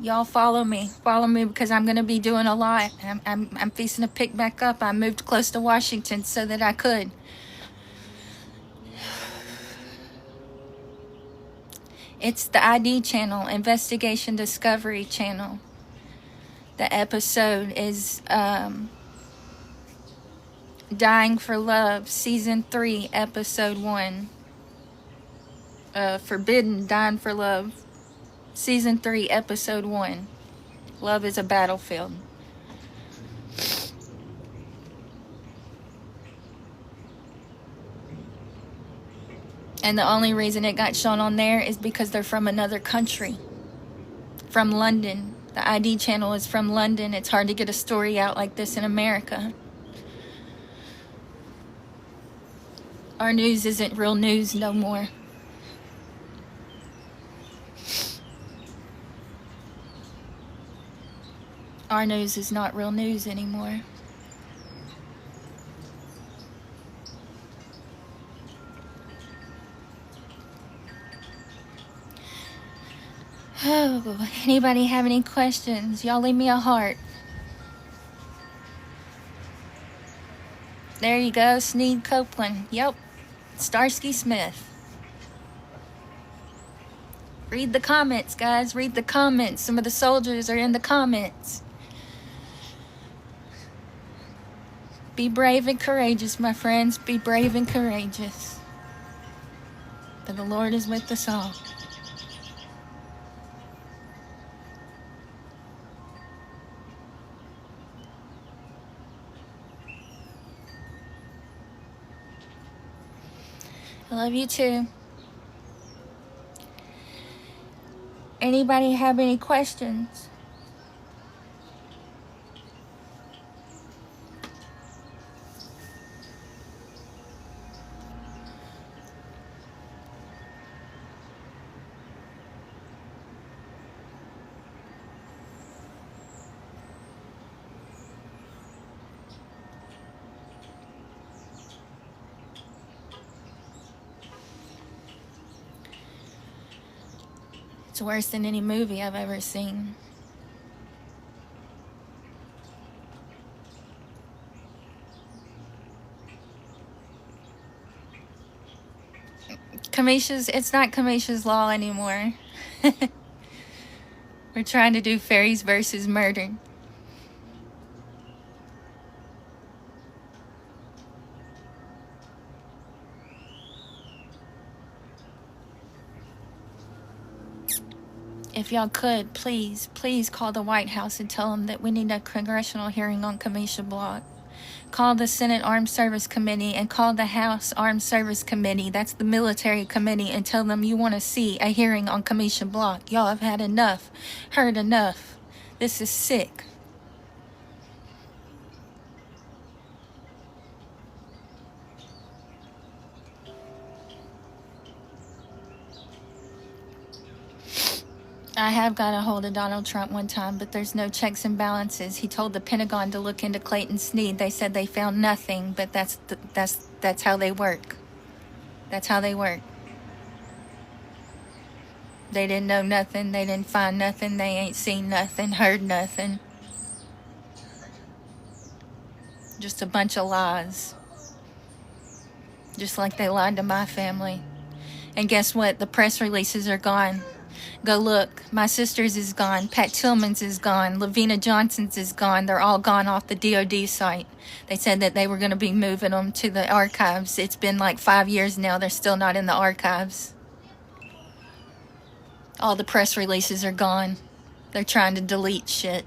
Y'all follow me because I'm going to be doing a lot. I'm fixing to pick back up. I moved close to Washington so that I could. It's the ID channel, Investigation Discovery channel. The episode is Dying for Love, Season 3, Episode 1. Forbidden, Dying for Love, Season 3, Episode 1. Love is a Battlefield. And the only reason it got shown on there is because they're from another country. From London. The ID channel is from London. It's hard to get a story out like this in America. Our news isn't real news no more. Our news is not real news anymore. Oh, anybody have any questions? Y'all leave me a heart. There you go, Sneed Copeland. Yep, Starsky Smith. Read the comments, guys. Read the comments. Some of the soldiers are in the comments. Be brave and courageous, my friends. Be brave and courageous. For the Lord is with us all. I love you too. Anybody have any questions? It's worse than any movie I've ever seen. It's not Kamisha's Law anymore. We're trying to do fairies versus murder. If y'all could, please call the White House and tell them that we need a congressional hearing on Kamisha Block. Call the Senate Armed Service Committee and call the House Armed Service Committee. That's the military committee, and tell them you want to see a hearing on Kamisha Block. Y'all have had enough, heard enough. This is sick. I have got a hold of Donald Trump one time, but there's no checks and balances. He told the Pentagon to look into Clayton Sneed. They said they found nothing, but that's how they work. That's how they work. They didn't know nothing. They didn't find nothing. They ain't seen nothing, heard nothing. Just a bunch of lies. Just like they lied to my family. And guess what? The press releases are gone. Go look. My sister's is gone. Pat Tillman's is gone. Lavina Johnson's is gone. They're all gone off the DOD site. They said that they were going to be moving them to the archives. It's been like 5 years now. They're still not in the archives. All the press releases are gone. They're trying to delete shit.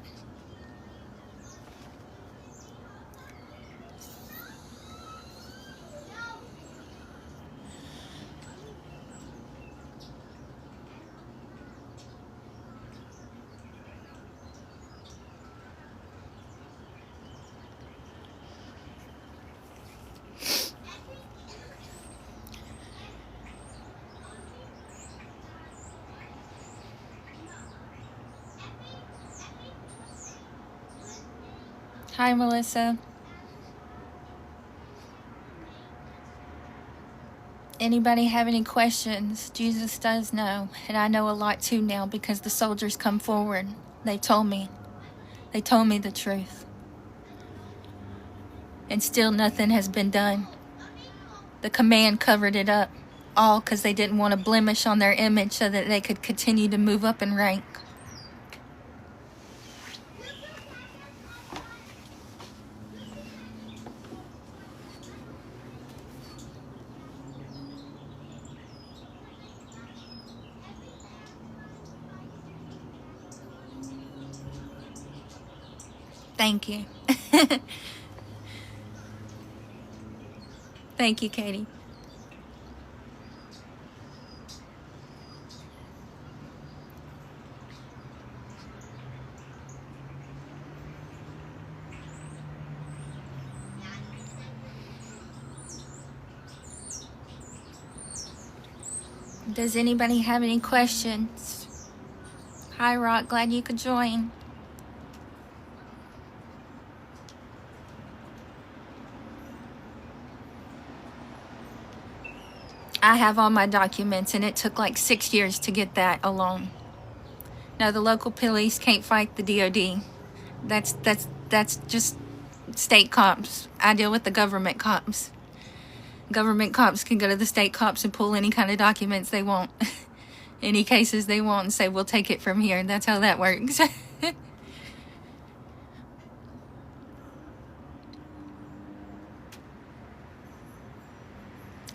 Hi, Melissa. Anybody have any questions? Jesus does know, and I know a lot too now because the soldiers come forward. They told me. They told me the truth. And still nothing has been done. The command covered it up, all because they didn't want a blemish on their image so that they could continue to move up in rank. Thank you. Thank you, Katie. Does anybody have any questions? Hi, Rock. Glad you could join. I have all my documents, and it took like 6 years to get that alone. No, the local police can't fight the DOD. That's just state cops. I deal with the government cops. Government cops can go to the state cops and pull any kind of documents they want. Any cases they want and say, we'll take it from here. That's how that works.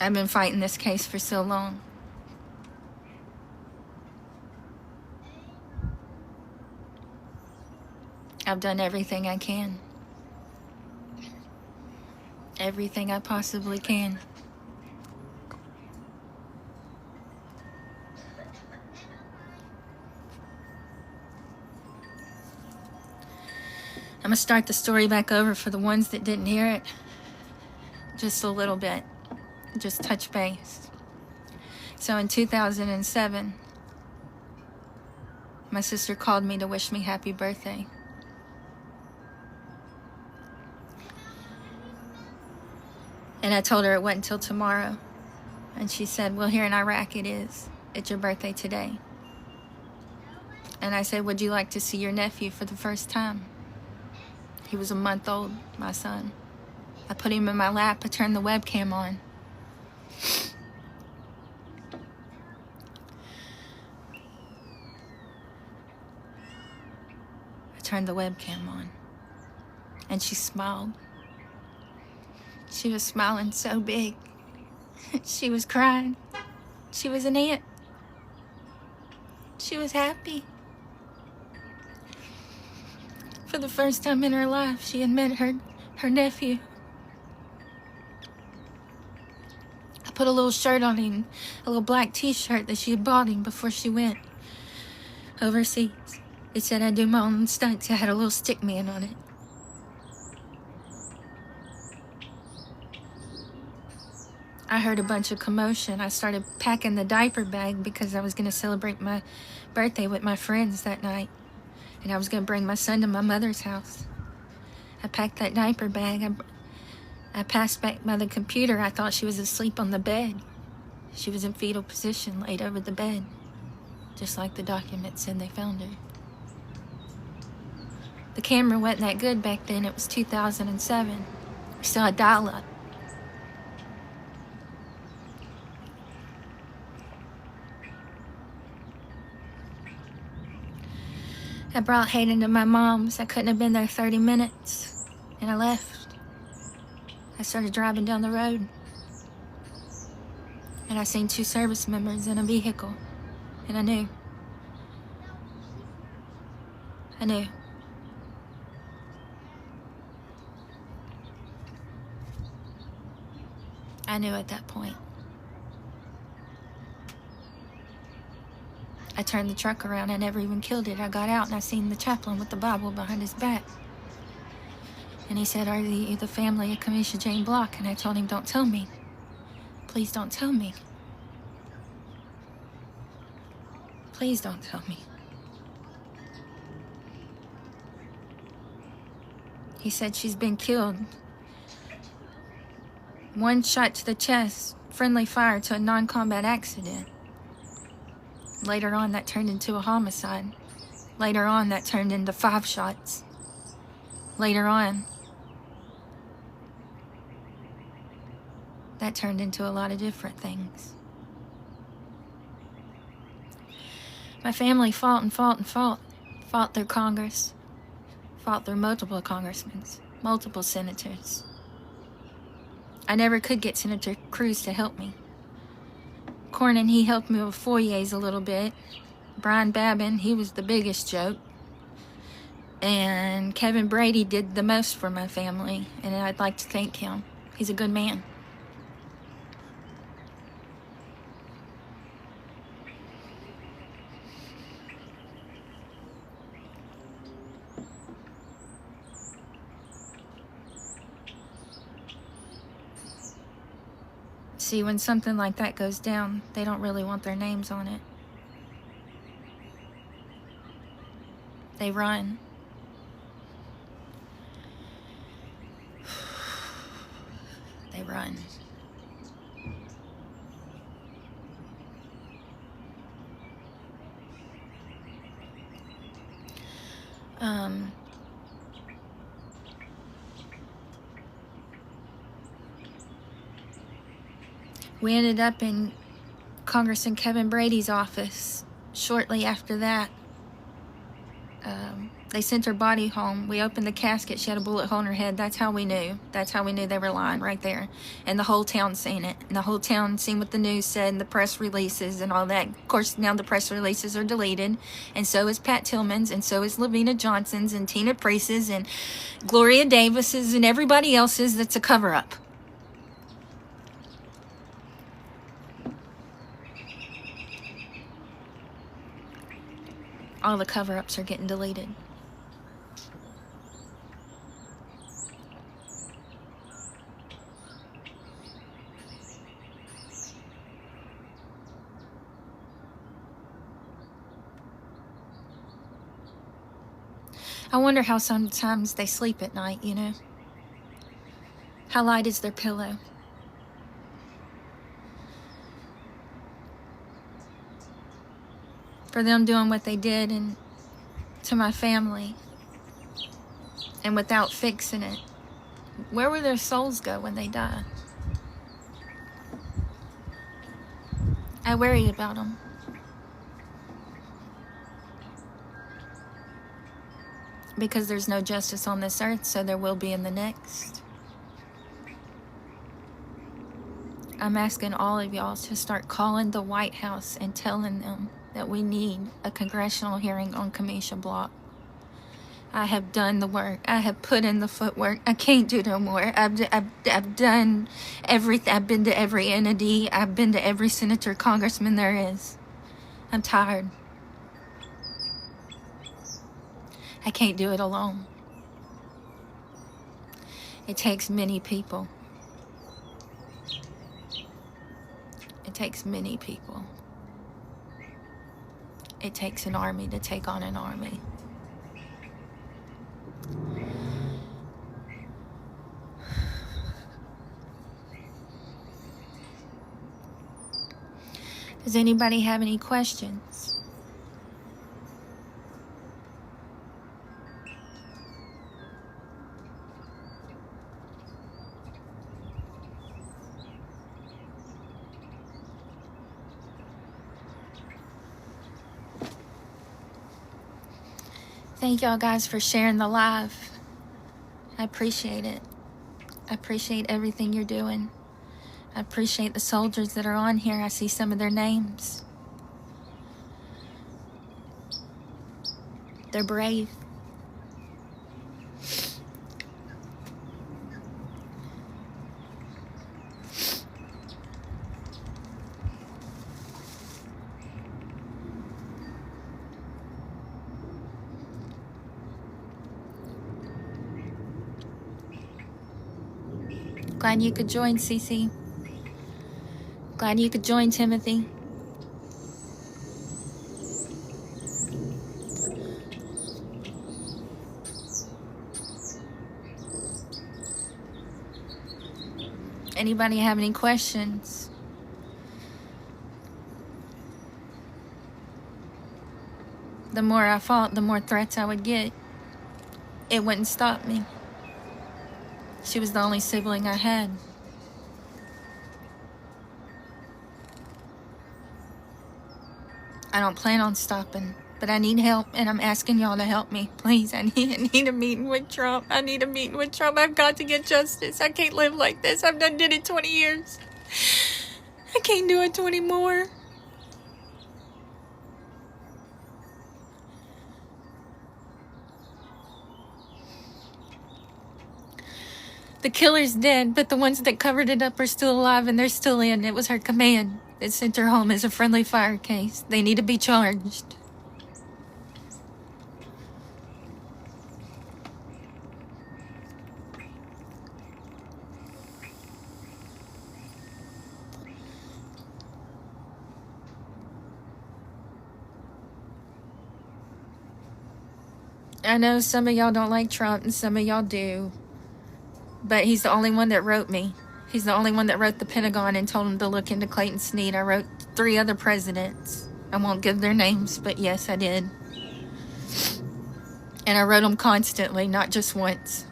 I've been fighting this case for so long. I've done everything I can. Everything I possibly can. I'm going to start the story back over for the ones that didn't hear it. Just a little bit. Just touch base. So in 2007, my sister called me to wish me happy birthday. And I told her it wasn't until tomorrow. And she said, well, here in Iraq it is. It's your birthday today. And I said, would you like to see your nephew for the first time? He was a month old, my son. I put him in my lap. I turned the webcam on. I turned the webcam on. And she smiled. She was smiling so big. She was crying. She was an aunt. She was happy. For the first time in her life, she had met her nephew. I put a little shirt on him, a little black t-shirt that she had bought him before she went overseas. It said I do my own stunts. I had a little stick man on it. I heard a bunch of commotion. I started packing the diaper bag because I was going to celebrate my birthday with my friends that night. And I was going to bring my son to my mother's house. I packed that diaper bag. I passed back by the computer. I thought she was asleep on the bed. She was in fetal position, laid over the bed. Just like the document said they found her. The camera wasn't that good back then. It was 2007. We still had dial-up. I brought Hayden to my mom's. I couldn't have been there 30 minutes. And I left. I started driving down the road. And I seen 2 service members in a vehicle. And I knew. I knew. I knew at that point. I turned the truck around. I never even killed it. I got out and I seen the chaplain with the Bible behind his back. And he said, are you the family of Kamisha Jane Block? And I told him, don't tell me. Please don't tell me. Please don't tell me. He said she's been killed. One shot to the chest, friendly fire to a non-combat accident. Later on, that turned into a homicide. Later on, that turned into 5 shots. Later on, that turned into a lot of different things. My family fought and fought and fought. Fought through Congress. Fought through multiple congressmen, multiple senators. I never could get Senator Cruz to help me. Cornyn, he helped me with Foyers a little bit. Brian Babin, he was the biggest joke. And Kevin Brady did the most for my family, and I'd like to thank him. He's a good man. See, when something like that goes down, they don't really want their names on it. They run. They run. We ended up in Congressman Kevin Brady's office shortly after that. They sent her body home. We opened the casket. She had a bullet hole in her head. That's how we knew. That's how we knew they were lying right there. And the whole town seen it. And the whole town seen what the news said and the press releases and all that. Of course, now the press releases are deleted. And so is Pat Tillman's. And so is Lavina Johnson's and Tina Priest's and Gloria Davis's and everybody else's. That's a cover-up. All the cover-ups are getting deleted. I wonder how sometimes they sleep at night, you know? How light is their pillow? For them doing what they did and to my family and without fixing it, where will their souls go when they die? I worry about them. Because there's no justice on this earth, so there will be in the next. I'm asking all of y'all to start calling the White House and telling them that we need a congressional hearing on Kamisha Block. I have done the work. I have put in the footwork. I can't do no more. I've done everything. I've been to every entity. I've been to every senator, congressman there is. I'm tired. I can't do it alone. It takes many people. It takes many people. It takes an army to take on an army. Does anybody have any questions? Thank y'all guys for sharing the live. I appreciate it. I appreciate everything you're doing. I appreciate the soldiers that are on here. I see some of their names. They're brave. Glad you could join, Cece. Glad you could join, Timothy. Anybody have any questions? The more I fought, the more threats I would get. It wouldn't stop me. She was the only sibling I had. I don't plan on stopping, but I need help, and I'm asking y'all to help me. Please, I need a meeting with Trump. I need a meeting with Trump. I've got to get justice. I can't live like this. I've did it 20 years. I can't do it 20 more. The killer's dead, but the ones that covered it up are still alive, and they're still in. It was her command that sent her home as a friendly fire case. They need to be charged. I know some of y'all don't like Trump, and some of y'all do. But he's the only one that wrote me. He's the only one that wrote the Pentagon and told him to look into Clayton Snead. I wrote 3 other presidents. I won't give their names, but yes, I did. And I wrote them constantly, not just once.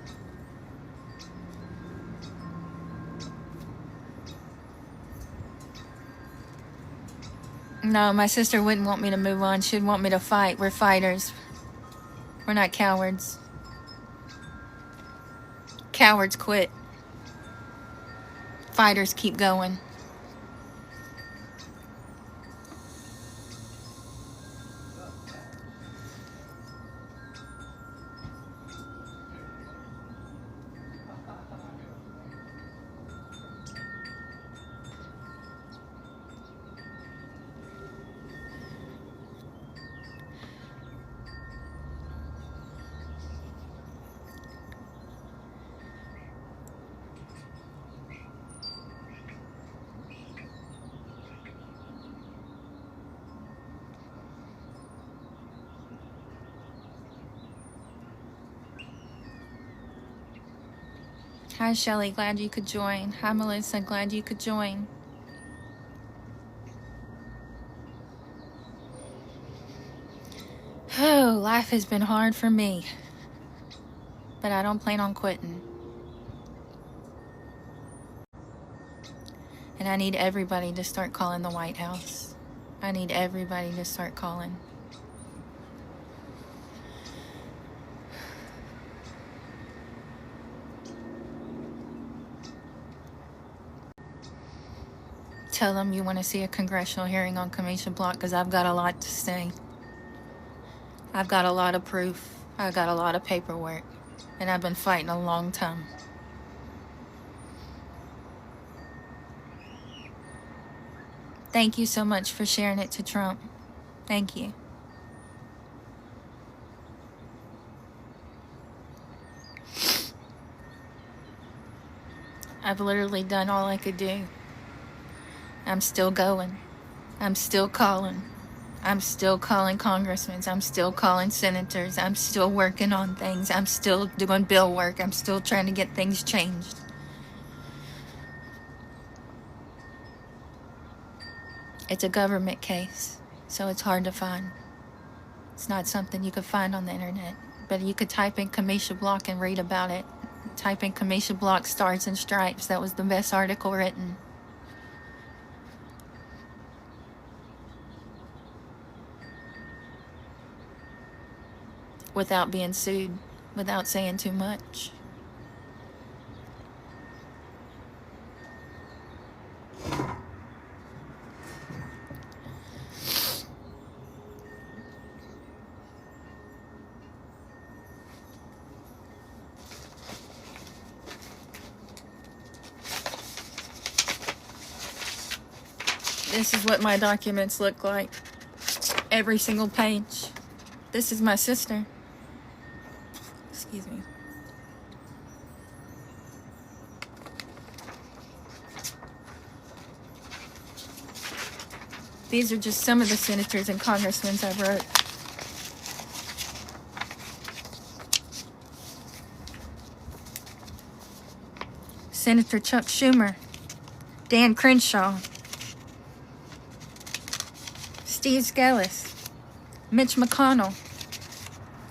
No, my sister wouldn't want me to move on. She'd want me to fight. We're fighters. We're not cowards. Cowards quit. Fighters keep going. Hi, Shelly. Glad you could join. Hi, Melissa. Glad you could join. Oh, life has been hard for me. But I don't plan on quitting. And I need everybody to start calling the White House. I need everybody to start calling. Tell them you want to see a congressional hearing on Kamisha Block, because I've got a lot to say. I've got a lot of proof. I've got a lot of paperwork. And I've been fighting a long time. Thank you so much for sharing it to Trump. Thank you. I've literally done all I could do. I'm still going. I'm still calling. I'm still calling congressmen. I'm still calling senators. I'm still working on things. I'm still doing bill work. I'm still trying to get things changed. It's a government case, so it's hard to find. It's not something you could find on the internet. But you could type in Kamisha Block and read about it. Type in Kamisha Block Stars and Stripes. That was the best article written. Without being sued, without saying too much. This is what my documents look like. Every single page. This is my sister. Excuse me. These are just some of the senators and congressmen I wrote. Senator Chuck Schumer, Dan Crenshaw, Steve Scalise, Mitch McConnell,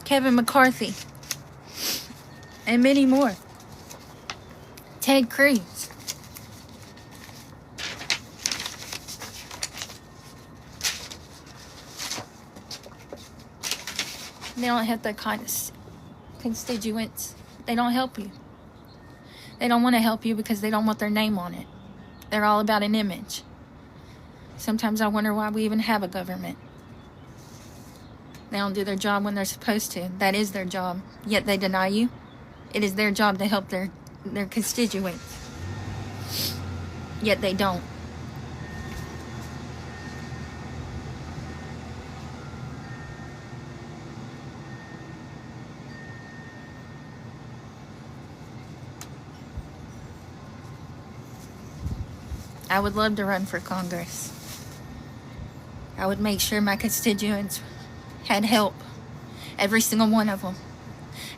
Kevin McCarthy, and many more. Ted Cruz. They don't have the kind of constituents. They don't help you. They don't want to help you because they don't want their name on it. They're all about an image. Sometimes I wonder why we even have a government. They don't do their job when they're supposed to. That is their job. Yet they deny you. It is their job to help their constituents. Yet they don't. I would love to run for Congress. I would make sure my constituents had help. Every single one of them.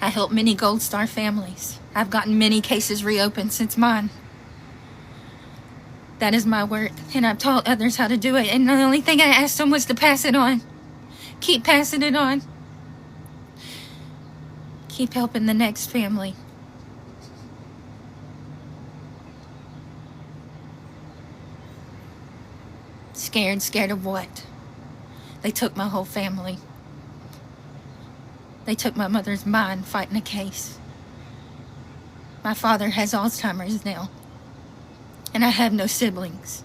I help many Gold Star families. I've gotten many cases reopened since mine. That is my work, and I've taught others how to do it, and the only thing I asked them was to pass it on. Keep passing it on. Keep helping the next family. Scared of what? They took my whole family. They took my mother's mind fighting a case. My father has Alzheimer's now, and I have no siblings.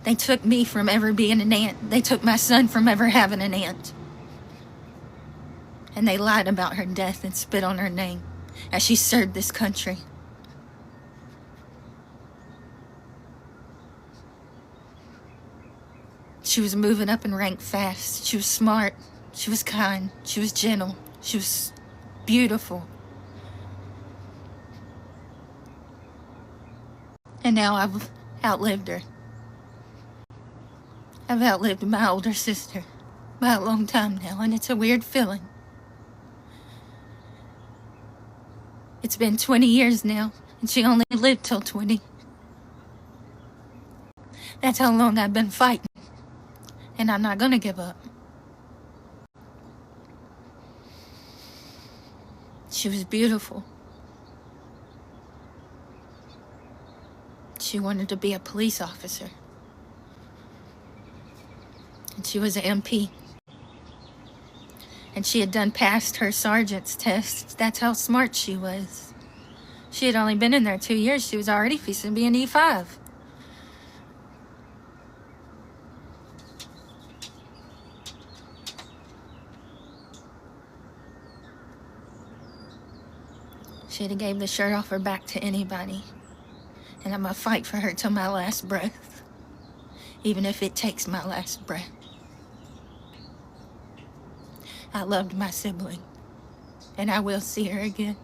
They took me from ever being an aunt. They took my son from ever having an aunt. And they lied about her death and spit on her name as she served this country. She was moving up in rank fast. She was smart. She was kind. She was gentle. She was beautiful. And now I've outlived her. I've outlived my older sister by a long time now, and it's a weird feeling. It's been 20 years now, and she only lived till 20. That's how long I've been fighting. And I'm not gonna give up. She was beautiful. She wanted to be a police officer. And she was an MP. And she had passed her sergeant's test. That's how smart she was. She had only been in there 2 years. She was already fixing to be an E5. She'd have gave the shirt off her back to anybody. And I'm gonna fight for her till my last breath. Even if it takes my last breath. I loved my sibling. And I will see her again.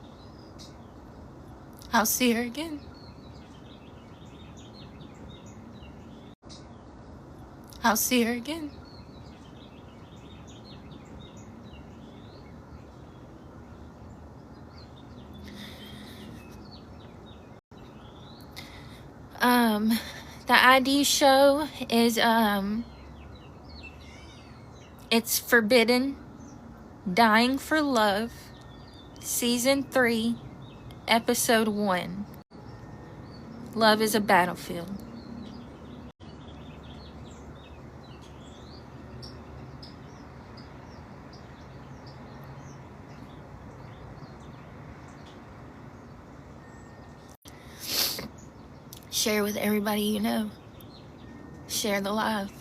I'll see her again. I'll see her again. The ID show is, it's Forbidden, Dying for Love, Season 3, Episode 1. Love is a Battlefield. Share with everybody you know. Share the love.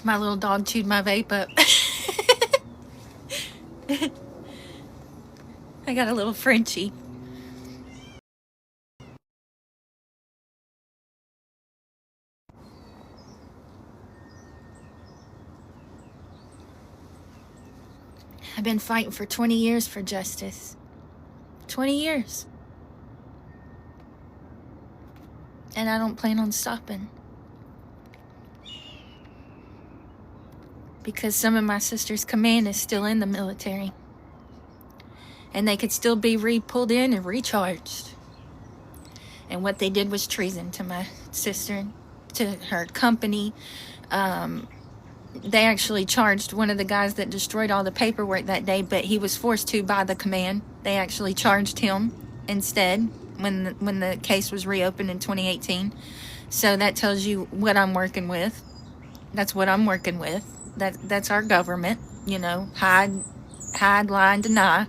My little dog chewed my vape up. I got a little Frenchie. I've been fighting for 20 years for justice. 20 years. And I don't plan on stopping. Because some of my sister's command is still in the military. And they could still be pulled in and recharged. And what they did was treason to my sister, to her company. They actually charged one of the guys that destroyed all the paperwork that day, but he was forced to by the command. They actually charged him instead when the case was reopened in 2018. So that tells you what I'm working with. That's what I'm working with. That's our government, you know, hide, lie, and deny.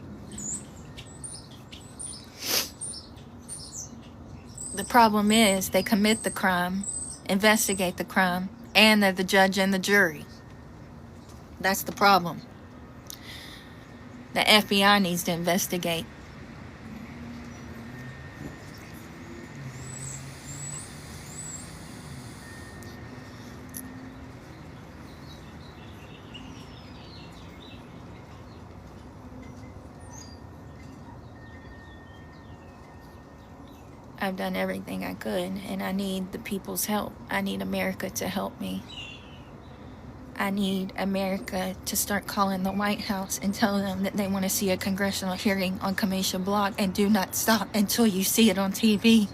The problem is they commit the crime, investigate the crime, and they're the judge and the jury. That's the problem. The FBI needs to investigate. I've done everything I could, and I need the people's help. I need America to help me. I need America to start calling the White House and tell them that they want to see a congressional hearing on Kamisha Block, and do not stop until you see it on TV.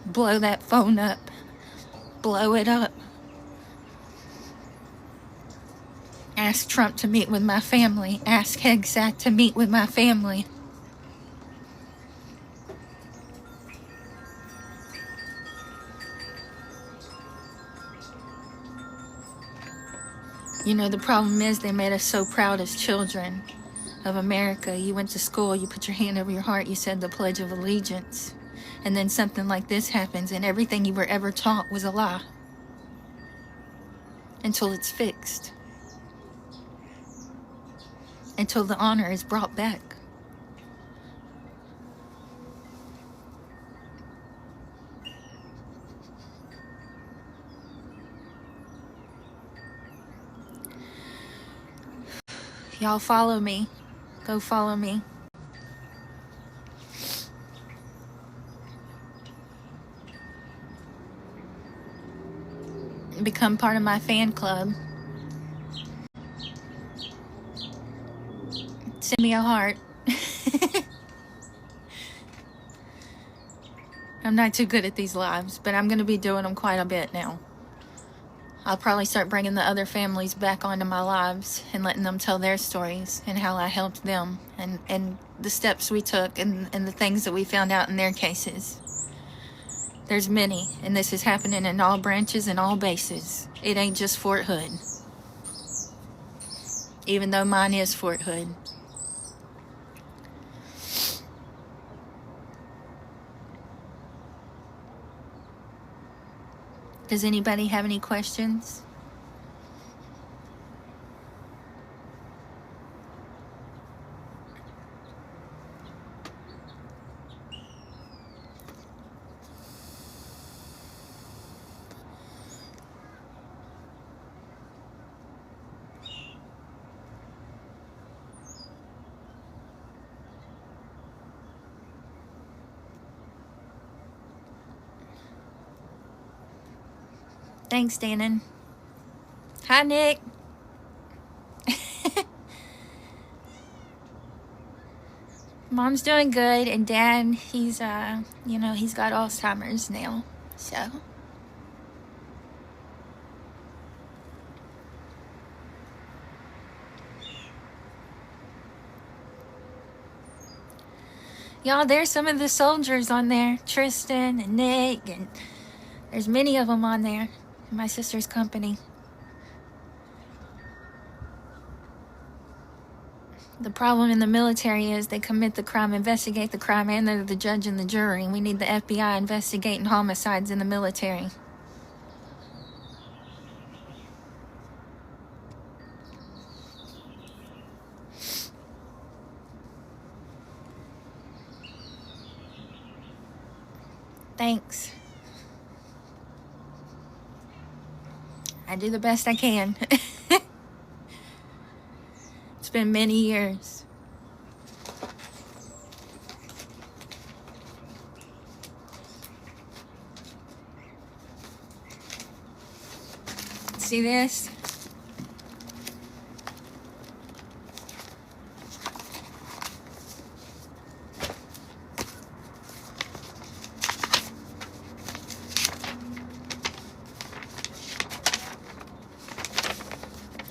Blow that phone up. Blow it up. Ask Trump to meet with my family. Ask Hegseth to meet with my family. You know, the problem is they made us so proud as children of America. You went to school, you put your hand over your heart, you said the Pledge of Allegiance. And then something like this happens, and everything you were ever taught was a lie. Until it's fixed. Until the honor is brought back. Y'all follow me. Go follow me. Become part of my fan club. Send me a heart. I'm not too good at these lives, but I'm going to be doing them quite a bit now. I'll probably start bringing the other families back onto my lives and letting them tell their stories and how I helped them, and the steps we took, and the things that we found out in their cases. There's many, and this is happening in all branches and all bases. It ain't just Fort Hood. Even though mine is Fort Hood. Does anybody have any questions? Thanks, Dannon. Hi, Nick. Mom's doing good, and Dad, he's, he's got Alzheimer's now, so. Y'all, there's some of the soldiers on there. Tristan and Nick, and there's many of them on there in my sister's company. The problem in the military is they commit the crime, investigate the crime, and they're the judge and the jury. We need the FBI investigating homicides in the military. Thanks. I do the best I can. It's been many years. See this?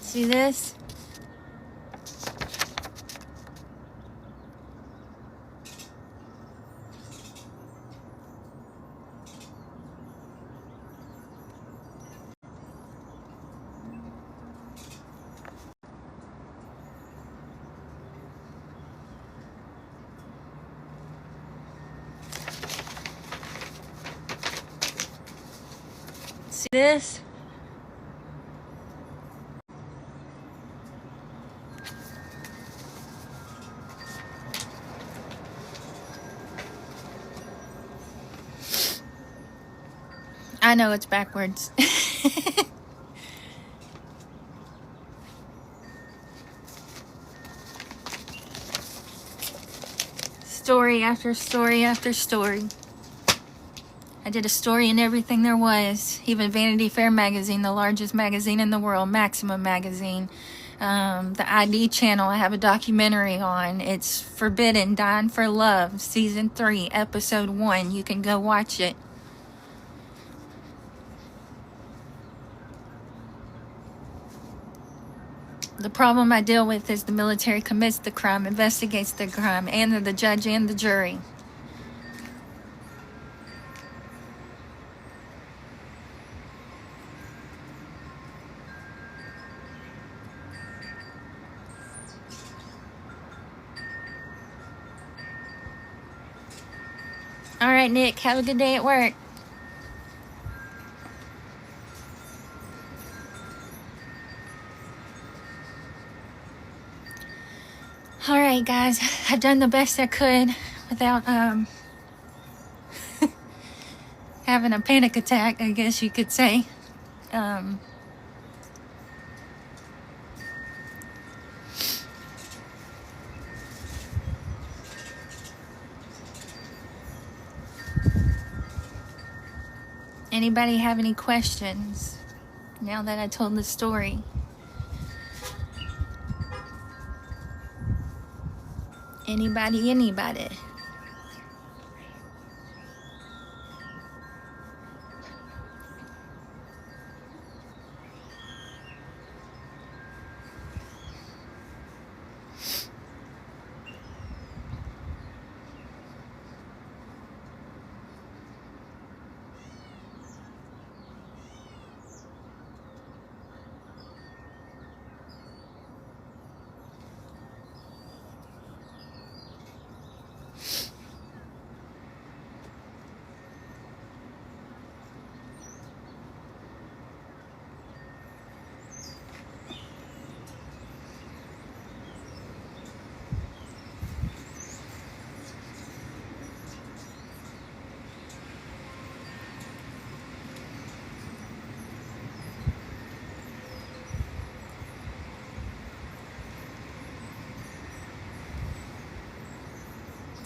See this? See this? I know it's backwards. Story after story after story. I did a story in everything there was, even Vanity Fair magazine, the largest magazine in the world, Maximum magazine. The ID channel, I have a documentary on. It's Forbidden, Dying for Love, Season 3, Episode 1. You can go watch it. The problem I deal with is the military commits the crime, investigates the crime, and the judge and the jury. All right, Nick, have a good day at work. All right, guys, I've done the best I could without having a panic attack, I guess you could say. Anybody have any questions now that I told the story? Anybody?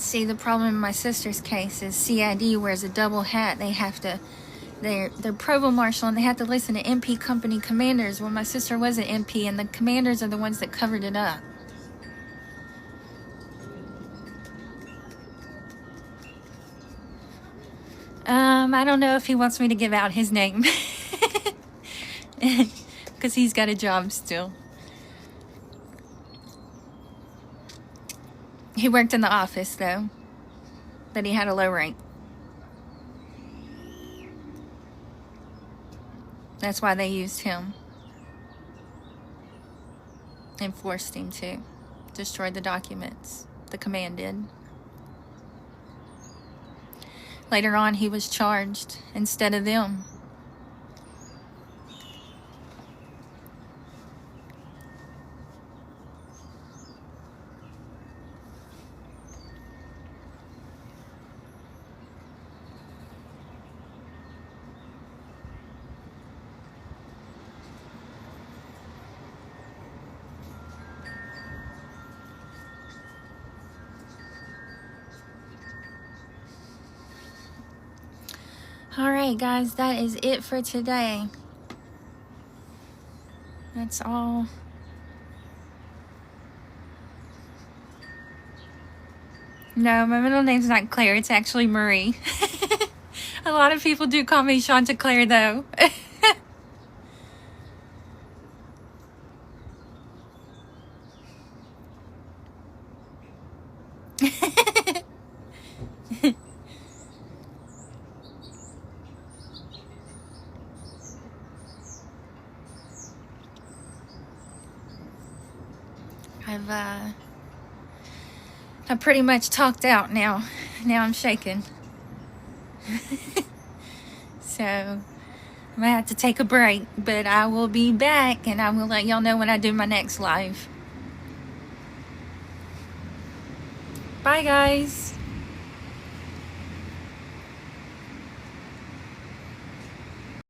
See, the problem in my sister's case is CID wears a double hat. They're provost marshal and they have to listen to MP company commanders. Well, my sister was an MP and the commanders are the ones that covered it up. I don't know if he wants me to give out his name. Because he's got a job still. He worked in the office, though. But he had a low rank. That's why they used him. And forced him to destroy the documents. The command did. Later on, he was charged instead of them. Alright guys, that is it for today. That's all. No, my middle name's not Claire. It's actually Marie. A lot of people do call me Chanticleer, though. I've pretty much talked out now. Now I'm shaking. So I'm gonna have to take a break, but I will be back and I will let y'all know when I do my next live. Bye, guys.